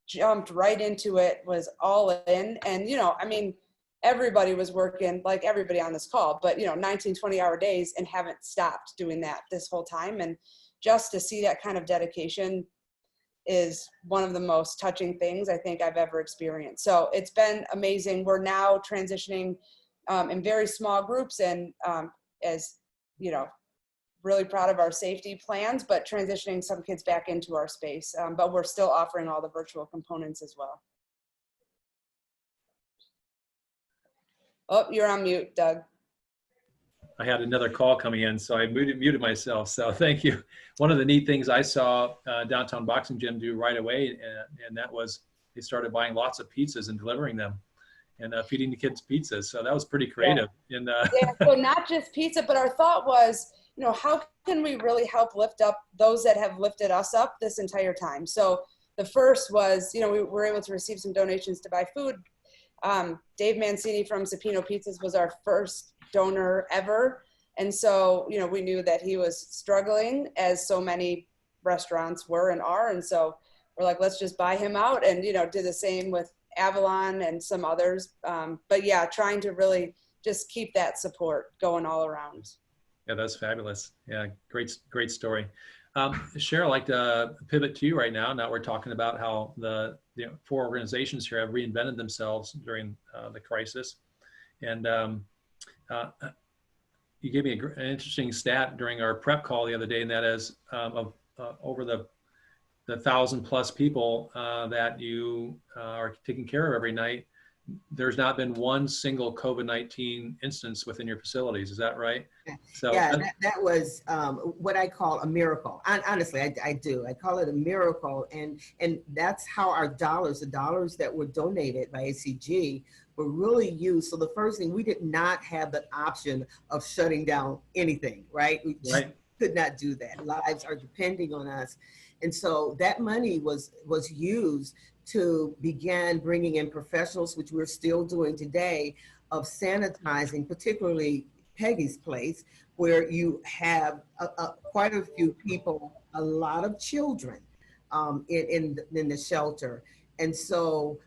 jumped right into it, was all in. And, everybody was working, like everybody on this call, but 19, 20-hour days and haven't stopped doing that this whole time. And just to see that kind of dedication is one of the most touching things I think I've ever experienced. So it's been amazing. We're now transitioning in very small groups, and really proud of our safety plans, but transitioning some kids back into our space. But we're still offering all the virtual components as well. Oh, you're on mute, Doug. I had another call coming in, so I muted myself. So thank you. One of the neat things I saw Downtown Boxing Gym do right away, and that was they started buying lots of pizzas and delivering them and feeding the kids pizzas. So that was pretty creative. Yeah. So not just pizza, but our thought was, how can we really help lift up those that have lifted us up this entire time? So the first was, we were able to receive some donations to buy food. Dave Mancini from Cepino Pizzas was our first donor ever. And so, we knew that he was struggling, as so many restaurants were and are. And so we're like, let's just buy him out and, do the same with Avalon and some others. But yeah, trying to really just keep that support going all around. Yeah, that's fabulous. Yeah, great story. Cheryl, I'd like to pivot to you right now. Now we're talking about how the 4 organizations here have reinvented themselves during the crisis. And you gave me an interesting stat during our prep call the other day, and that is over the 1,000+ people that you are taking care of every night, there's not been one single COVID-19 instance within your facilities. Is that right? Yeah. So yeah, that was what I call a miracle. Honestly, I do. I call it a miracle. And that's how our dollars, the dollars that were donated by ACG, were really used. So the first thing, we did not have the option of shutting down anything, right? We just could not do that. Lives are depending on us. And so that money was used to begin bringing in professionals, which we're still doing today, of sanitizing, particularly Peggy's place, where you have quite a few people, a lot of children in the shelter. And so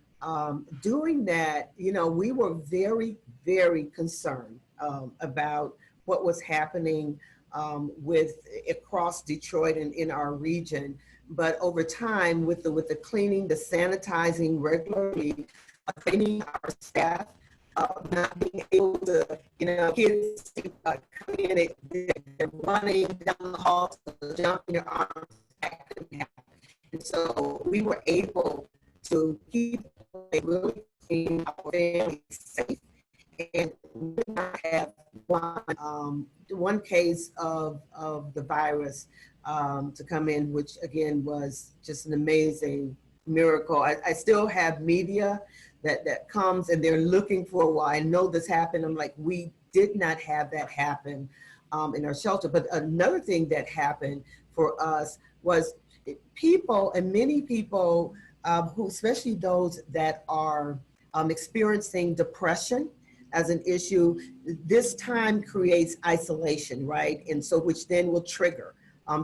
doing that, you know, we were very, very concerned about what was happening across Detroit and in our region. But over time, with the cleaning, the sanitizing regularly, training our staff, not being able to, you know, kids come in, they're running down the hall, jumping their arms, and so we were able to keep really clean, our families safe, and we did not have one case of the virus to come in, which again was just an amazing miracle. I still have media that comes and they're looking for, well, I know this happened. I'm like, we did not have that happen in our shelter. But another thing that happened for us was people, and many people who, especially those that are experiencing depression as an issue, this time creates isolation, right? And so, which then will trigger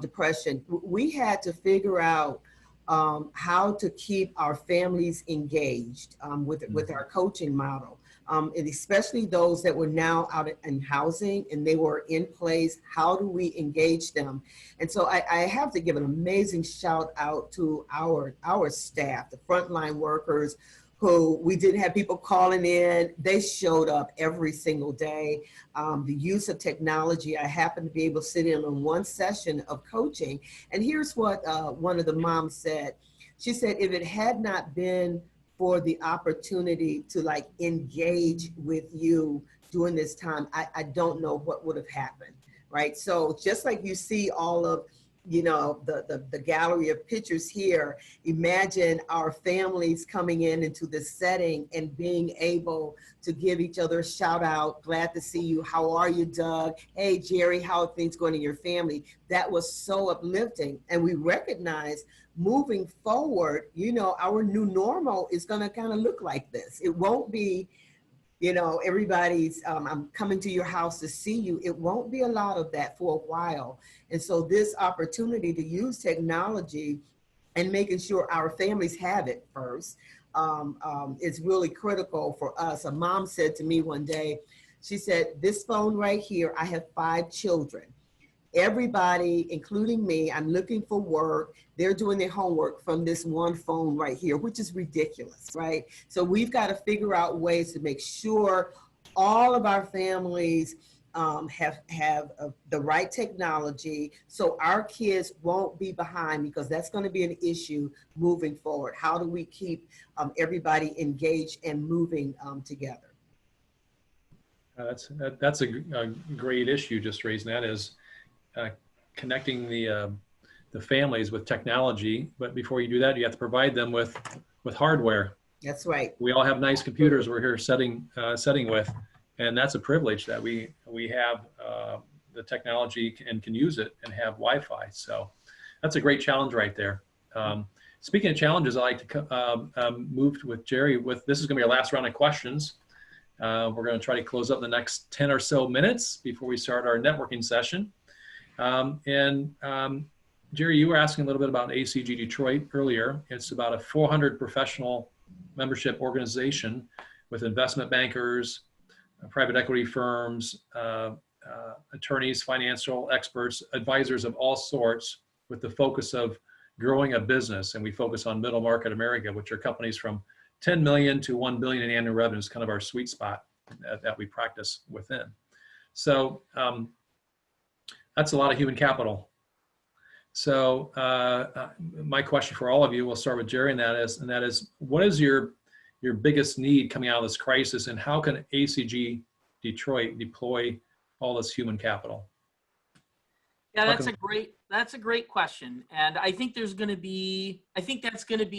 depression. We had to figure out how to keep our families engaged with our coaching model, and especially those that were now out in housing and they were in place. How do we engage them? And so I have to give an amazing shout out to our staff, the frontline workers, who we didn't have people calling in. They showed up every single day. The use of technology, I happened to be able to sit in on one session of coaching. And here's what one of the moms said. She said, if it had not been for the opportunity to like engage with you during this time, I don't know what would have happened, right? So just like you see all of, you know, the gallery of pictures here, imagine our families coming into this setting and being able to give each other a shout out. Glad to see you. How are you, Doug? Hey, Jerry, how are things going in your family? That was so uplifting. And we recognize moving forward, you know, our new normal is going to kind of look like this. It won't be, you know, everybody's, I'm coming to your house to see you. It won't be a lot of that for a while. And so this opportunity to use technology and making sure our families have it first is really critical for us. A mom said to me one day, she said, this phone right here, I have 5 children. Everybody, including me, I'm looking for work. They're doing their homework from this one phone right here, which is ridiculous, right? So we've got to figure out ways to make sure all of our families have the right technology so our kids won't be behind, because that's going to be an issue moving forward. How do we keep everybody engaged and moving together? That's a great issue, just raising that, is connecting the families with technology. But before you do that, you have to provide them with hardware. That's right. We all have nice computers we're here setting with, and that's a privilege that we have the technology and can use it and have Wi-Fi. So that's a great challenge right there. Speaking of challenges, I'd like to move with Jerry. This is going to be our last round of questions. We're going to try to close up the next 10 or so minutes before we start our networking session. Jerry, you were asking a little bit about ACG Detroit earlier. It's about a 400 professional membership organization with investment bankers, private equity firms, attorneys, financial experts, advisors of all sorts, with the focus of growing a business. And we focus on middle market America, which are companies from 10 million to 1 billion in annual revenue is kind of our sweet spot that we practice within. So that's a lot of human capital. So my question for all of you, we'll start with Jerry, and that is, what is your biggest need coming out of this crisis, and how can ACG Detroit deploy all this human capital? Yeah, that's a great question. And I think that's going to be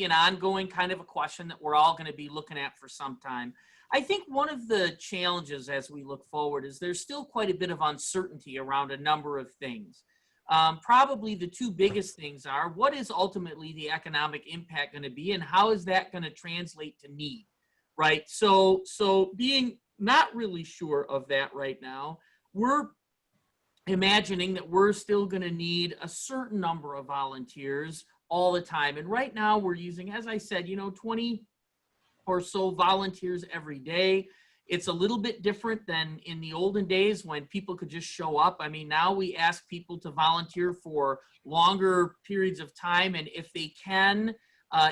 an ongoing kind of a question that we're all going to be looking at for some time. I think one of the challenges as we look forward is there's still quite a bit of uncertainty around a number of things. Probably the two biggest things are, what is ultimately the economic impact going to be, and how is that going to translate to need, right? So being not really sure of that right now, we're imagining that we're still going to need a certain number of volunteers all the time. And right now we're using, as I said, 20 or so volunteers every day. It's a little bit different than in the olden days when people could just show up. I mean, now we ask people to volunteer for longer periods of time. And if they can,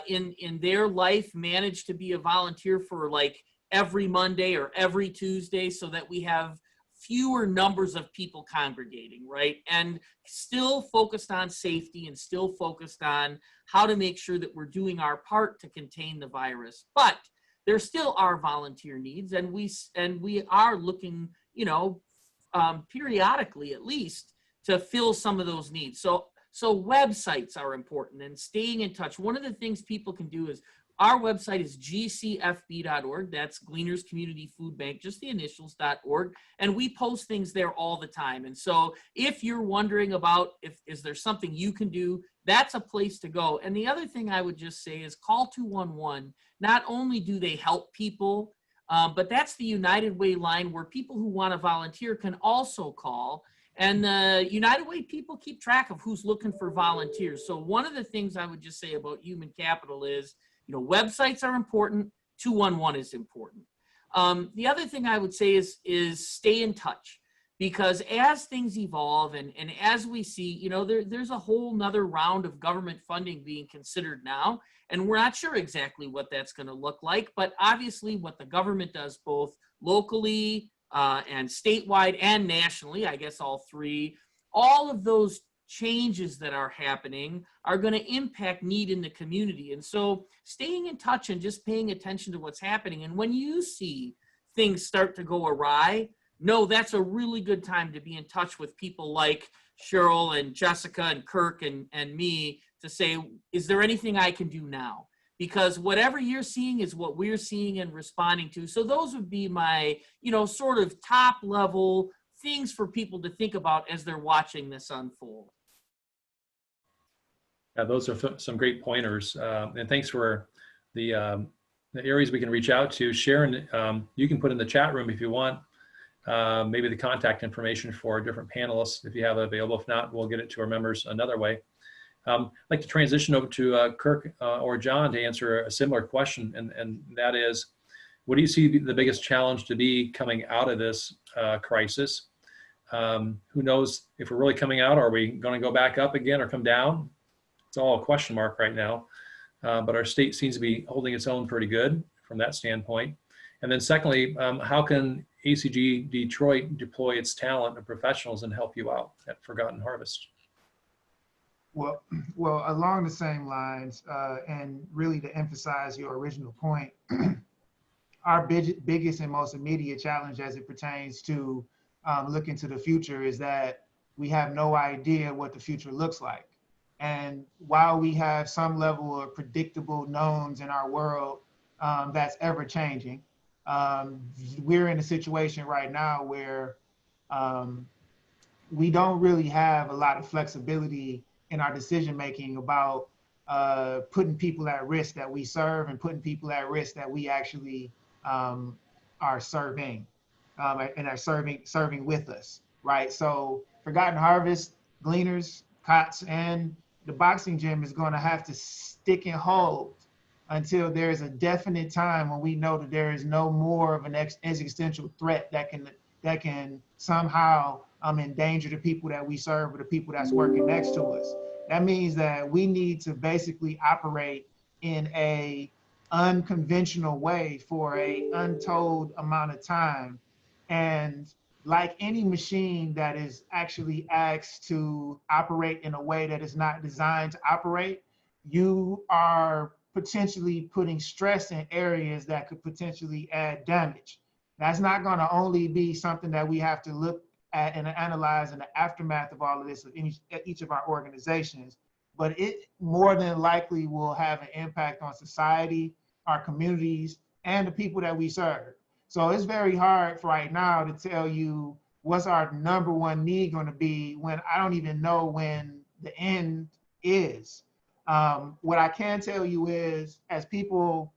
in their life, manage to be a volunteer for like every Monday or every Tuesday, so that we have fewer numbers of people congregating, right? And still focused on safety and still focused on how to make sure that we're doing our part to contain the virus. But there still are volunteer needs, and we are looking, periodically at least, to fill some of those needs. So websites are important, and staying in touch. One of the things people can do is, our website is gcfb.org. That's Gleaners Community Food Bank, just the initials.org. And we post things there all the time. And so if you're wondering about is there something you can do, that's a place to go. And the other thing I would just say is call 211. Not only do they help people, but that's the United Way line where people who want to volunteer can also call. And the United Way people keep track of who's looking for volunteers. So one of the things I would just say about human capital is, websites are important. 211 is important. The other thing I would say is stay in touch, because as things evolve and as we see, there's a whole nother round of government funding being considered now, and we're not sure exactly what that's going to look like. But obviously what the government does both locally and statewide and nationally, I guess all three, all of those changes that are happening are going to impact need in the community. And so staying in touch and just paying attention to what's happening. And when you see things start to go awry, no, that's a really good time to be in touch with people like Cheryl and Jessica and Kirk and me to say, is there anything I can do now? Because whatever you're seeing is what we're seeing and responding to. So those would be my, sort of top level things for people to think about as they're watching this unfold. Yeah, those are some great pointers, and thanks for the areas we can reach out to. Sharon, you can put in the chat room if you want, maybe the contact information for different panelists if you have it available. If not, we'll get it to our members another way. I'd like to transition over to Kirk or John to answer a similar question, and that is, what do you see the biggest challenge to be coming out of this crisis? Who knows if we're really coming out? Are we going to go back up again or come down? It's all a question mark right now, but our state seems to be holding its own pretty good from that standpoint. And then secondly, how can ACG Detroit deploy its talent and professionals and help you out at Forgotten Harvest? Well, along the same lines, and really to emphasize your original point, our biggest and most immediate challenge as it pertains to looking to the future is that we have no idea what the future looks like. And while we have some level of predictable knowns in our world that's ever changing, we're in a situation right now where we don't really have a lot of flexibility in our decision making about putting people at risk that we serve and putting people at risk that we actually are serving and are serving with us, right? So Forgotten Harvest, Gleaners, COTS, and the boxing gym is going to have to stick and hold until there is a definite time when we know that there is no more of an existential threat that can somehow endanger the people that we serve or the people that's working next to us. That means that we need to basically operate in a unconventional way for a untold amount of time. And like any machine that is actually asked to operate in a way that is not designed to operate, you are potentially putting stress in areas that could potentially add damage. That's not going to only be something that we have to look at and analyze in the aftermath of all of this at each of our organizations, but it more than likely will have an impact on society, our communities, and the people that we serve. So it's very hard for right now to tell you what's our number one need going to be when I don't even know when the end is. What I can tell you is, as people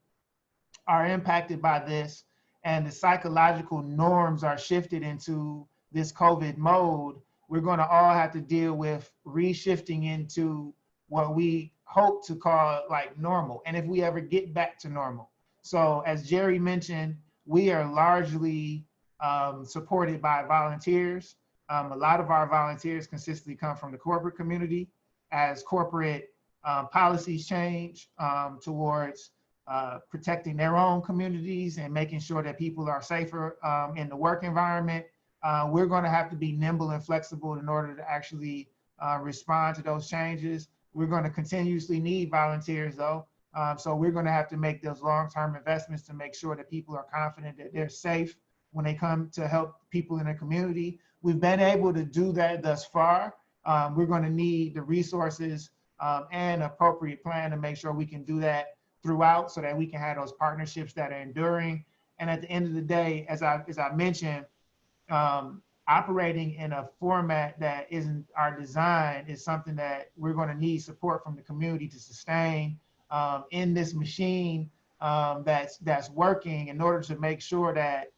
are impacted by this and the psychological norms are shifted into this COVID mode, we're going to all have to deal with reshifting into what we hope to call like normal, and if we ever get back to normal. So as Jerry mentioned, we are largely supported by volunteers. A lot of our volunteers consistently come from the corporate community. As corporate policies change towards protecting their own communities and making sure that people are safer in the work environment, we're going to have to be nimble and flexible in order to actually respond to those changes. We're going to continuously need volunteers though. So we're going to have to make those long-term investments to make sure that people are confident that they're safe when they come to help people in the community. We've been able to do that thus far. We're going to need the resources and appropriate plan to make sure we can do that throughout, so that we can have those partnerships that are enduring. And at the end of the day, as I mentioned, operating in a format that isn't our design is something that we're going to need support from the community to sustain in this machine that's working, in order to make sure that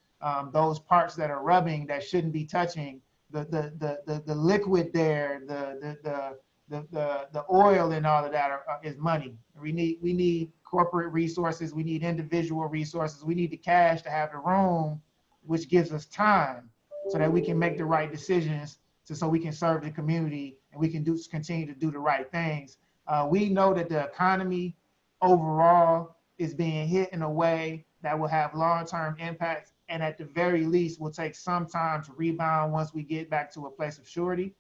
those parts that are rubbing that shouldn't be touching, the liquid there, the oil and all of that is money. We need corporate resources, we need individual resources, we need the cash to have the room, which gives us time so that we can make the right decisions, so we can serve the community and we can continue to do the right things. We know that the economy overall is being hit in a way that will have long-term impacts, and at the very least will take some time to rebound once we get back to a place of surety.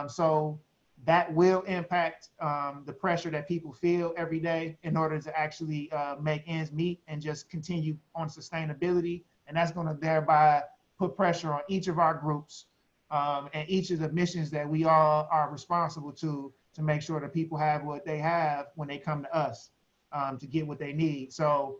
So that will impact the pressure that people feel every day in order to actually make ends meet and just continue on sustainability. And that's going to thereby put pressure on each of our groups and each of the missions that we all are responsible to make sure that people have what they have when they come to us to get what they need. So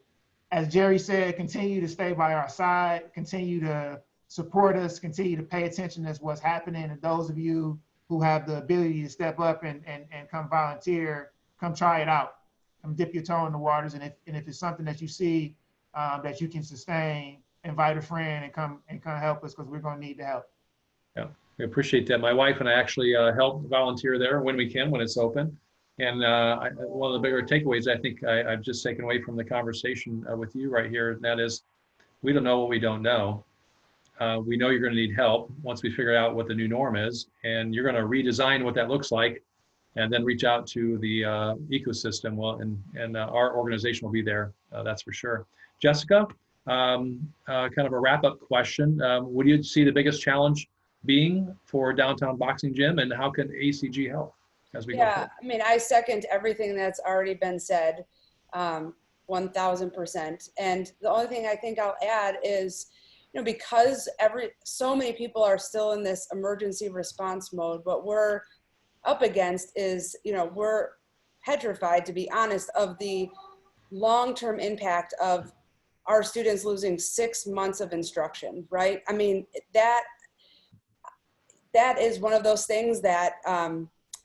as Jerry said, continue to stay by our side, continue to support us, continue to pay attention to what's happening. And those of you who have the ability to step up and come volunteer, come try it out. Come dip your toe in the waters. And if it's something that you see that you can sustain, invite a friend and come help us, because we're going to need the help. Yeah, we appreciate that. My wife and I actually help volunteer there when we can, when it's open. And one of the bigger takeaways I think I've just taken away from the conversation with you right here, and that is, we don't know what we don't know. We know you're going to need help once we figure out what the new norm is, and you're going to redesign what that looks like, and then reach out to the ecosystem. Well, and our organization will be there. That's for sure. Jessica, kind of a wrap-up question. What do you see the biggest challenge being for Downtown Boxing Gym, and how can ACG help as we go forward? I mean, I second everything that's already been said, 1000%. And the only thing I think I'll add is, because so many people are still in this emergency response mode, what we're up against is, we're petrified, to be honest, of the long-term impact of our students losing 6 months of instruction, right? I mean, that is one of those things that,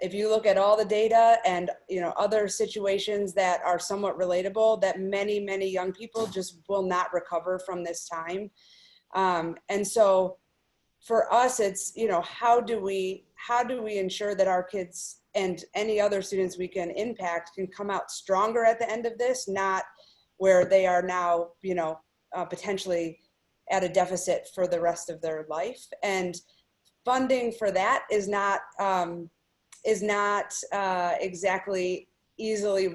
if you look at all the data and other situations that are somewhat relatable, that many, many young people just will not recover from this time. And so for us, it's, how do we ensure that our kids and any other students we can impact can come out stronger at the end of this, not where they are now, potentially at a deficit for the rest of their life. And funding for that is not exactly easily,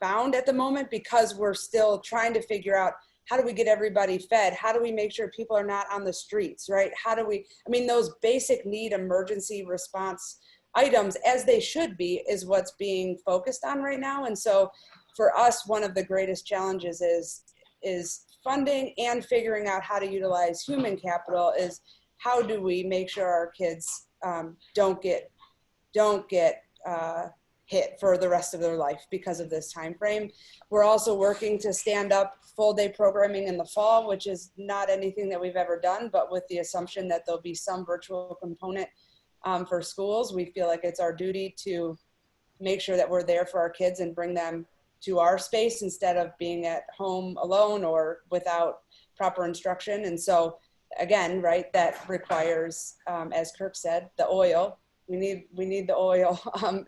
found at the moment, because we're still trying to figure out, how do we get everybody fed? How do we make sure people are not on the streets, right? Those basic need emergency response items, as they should be, is what's being focused on right now. And so for us, one of the greatest challenges is funding, and figuring out how to utilize human capital. Is how do we make sure our kids don't get hit for the rest of their life because of this time frame. We're also working to stand up full day programming in the fall, which is not anything that we've ever done, but with the assumption that there'll be some virtual component for schools. We feel like it's our duty to make sure that we're there for our kids and bring them to our space instead of being at home alone or without proper instruction. And so again, right, that requires, as Kirk said, the oil. We need the oil.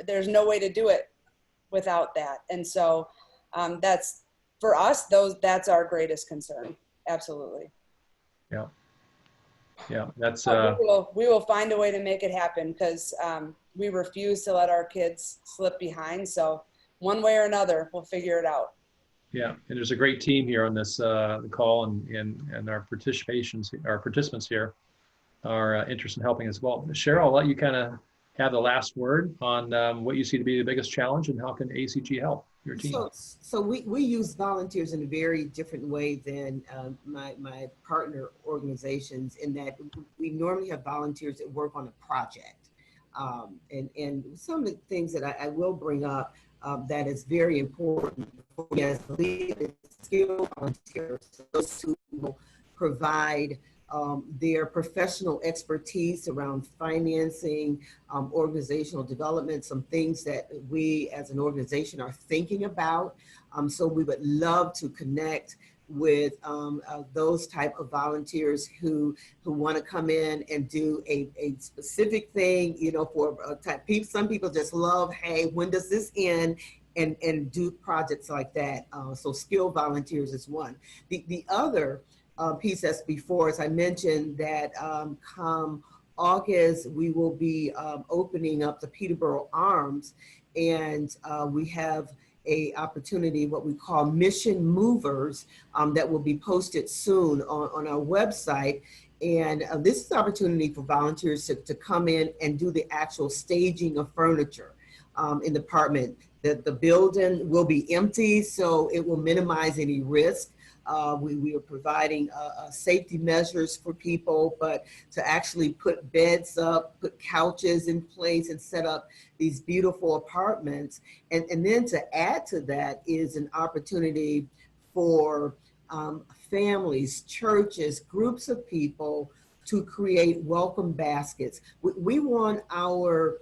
There's no way to do it without that. And so that's, for us, that's our greatest concern. Absolutely. Yeah. Yeah, that's. We will find a way to make it happen because we refuse to let our kids slip behind. So one way or another, we'll figure it out. Yeah, and there's a great team here on this call, and our participants here are interested in helping as well. Cheryl, I'll let you kind of have the last word on what you see to be the biggest challenge and how can ACG help your team. So we use volunteers in a very different way than my partner organizations, in that we normally have volunteers that work on a project. And some of the things that I will bring up that is very important as leaders, skill volunteers, those who will provide their professional expertise around financing, organizational development, some things that we as an organization are thinking about. So we would love to connect with those type of volunteers who want to come in and do a specific thing, you know, for a type. Some people just love, hey, when does this end? And do projects like that. So skill volunteers is one. The other piece that's before, as I mentioned, that come August, we will be opening up the Peterborough Arms, and we have a opportunity, what we call mission movers, that will be posted soon on our website. And this is an opportunity for volunteers to come in and do the actual staging of furniture in the apartment. The building will be empty, so it will minimize any risk. We are providing safety measures for people, but to actually put beds up, put couches in place, and set up these beautiful apartments. And then to add to that is an opportunity for families, churches, groups of people to create welcome baskets. We want our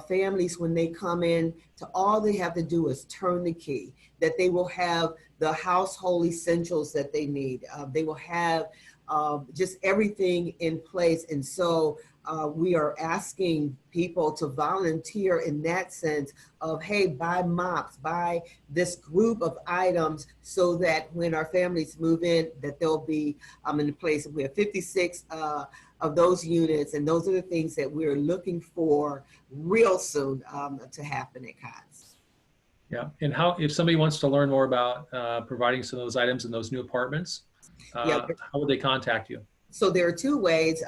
families, when they come in, to all they have to do is turn the key, that they will have the household essentials that they need. They will have just everything in place. And so we are asking people to volunteer in that sense of, hey, buy mops, buy this group of items, so that when our families move in, that they'll be in a place. We have 56 of those units, and those are the things that we're looking for real soon to happen at COTS. Yeah, and how, if somebody wants to learn more about providing some of those items in those new apartments, how would they contact you? So there are two ways.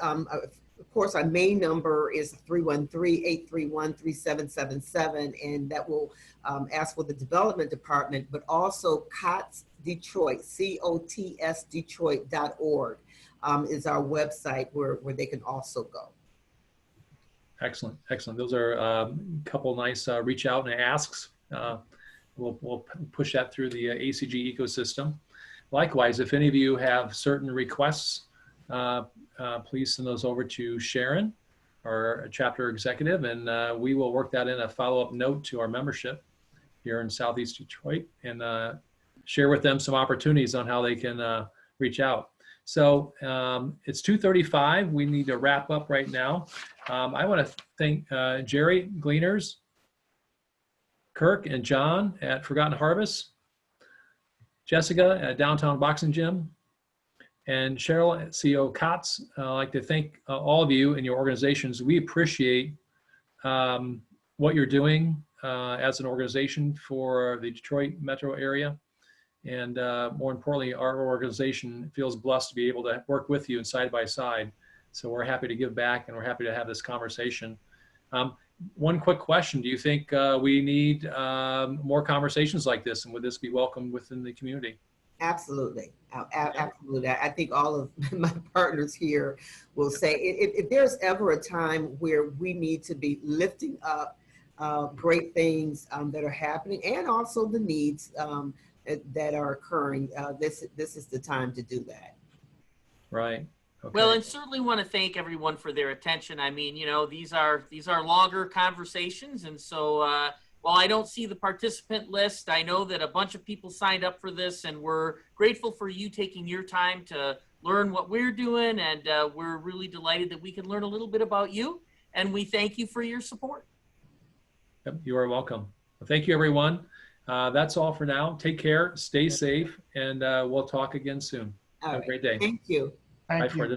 Of course, our main number is 313-831-3777, and that will ask for the development department, but also COTS Detroit, COTS Detroit.org is our website where they can also go. Excellent, excellent. Those are a couple nice reach out and asks. We'll push that through the ACG ecosystem. Likewise, if any of you have certain requests, please send those over to Sharon, our chapter executive, and we will work that in a follow-up note to our membership here in Southeast Detroit, and share with them some opportunities on how they can reach out. So it's 2:35. We need to wrap up right now. I want to thank Jerry Gleaners, Kirk and John at Forgotten Harvest, Jessica at Downtown Boxing Gym, and Cheryl at CO COTS. I'd like to thank all of you and your organizations. We appreciate what you're doing as an organization for the Detroit metro area. And more importantly, our organization feels blessed to be able to work with you side by side. So we're happy to give back, and we're happy to have this conversation. One quick question. Do you think we need more conversations like this, and would this be welcome within the community? Absolutely. Absolutely. I think all of my partners here will say if there's ever a time where we need to be lifting up great things that are happening, and also the needs that are occurring. This is the time to do that. Right. Okay. Well, and certainly want to thank everyone for their attention. I mean, you know, these are longer conversations, and so while I don't see the participant list, I know that a bunch of people signed up for this, and we're grateful for you taking your time to learn what we're doing, and we're really delighted that we can learn a little bit about you, and we thank you for your support. Yep, you are welcome. Well, thank you, everyone. That's all for now. Take care, stay safe, and we'll talk again soon. All Have a right. great day. Thank you. Bye Thank for you. this.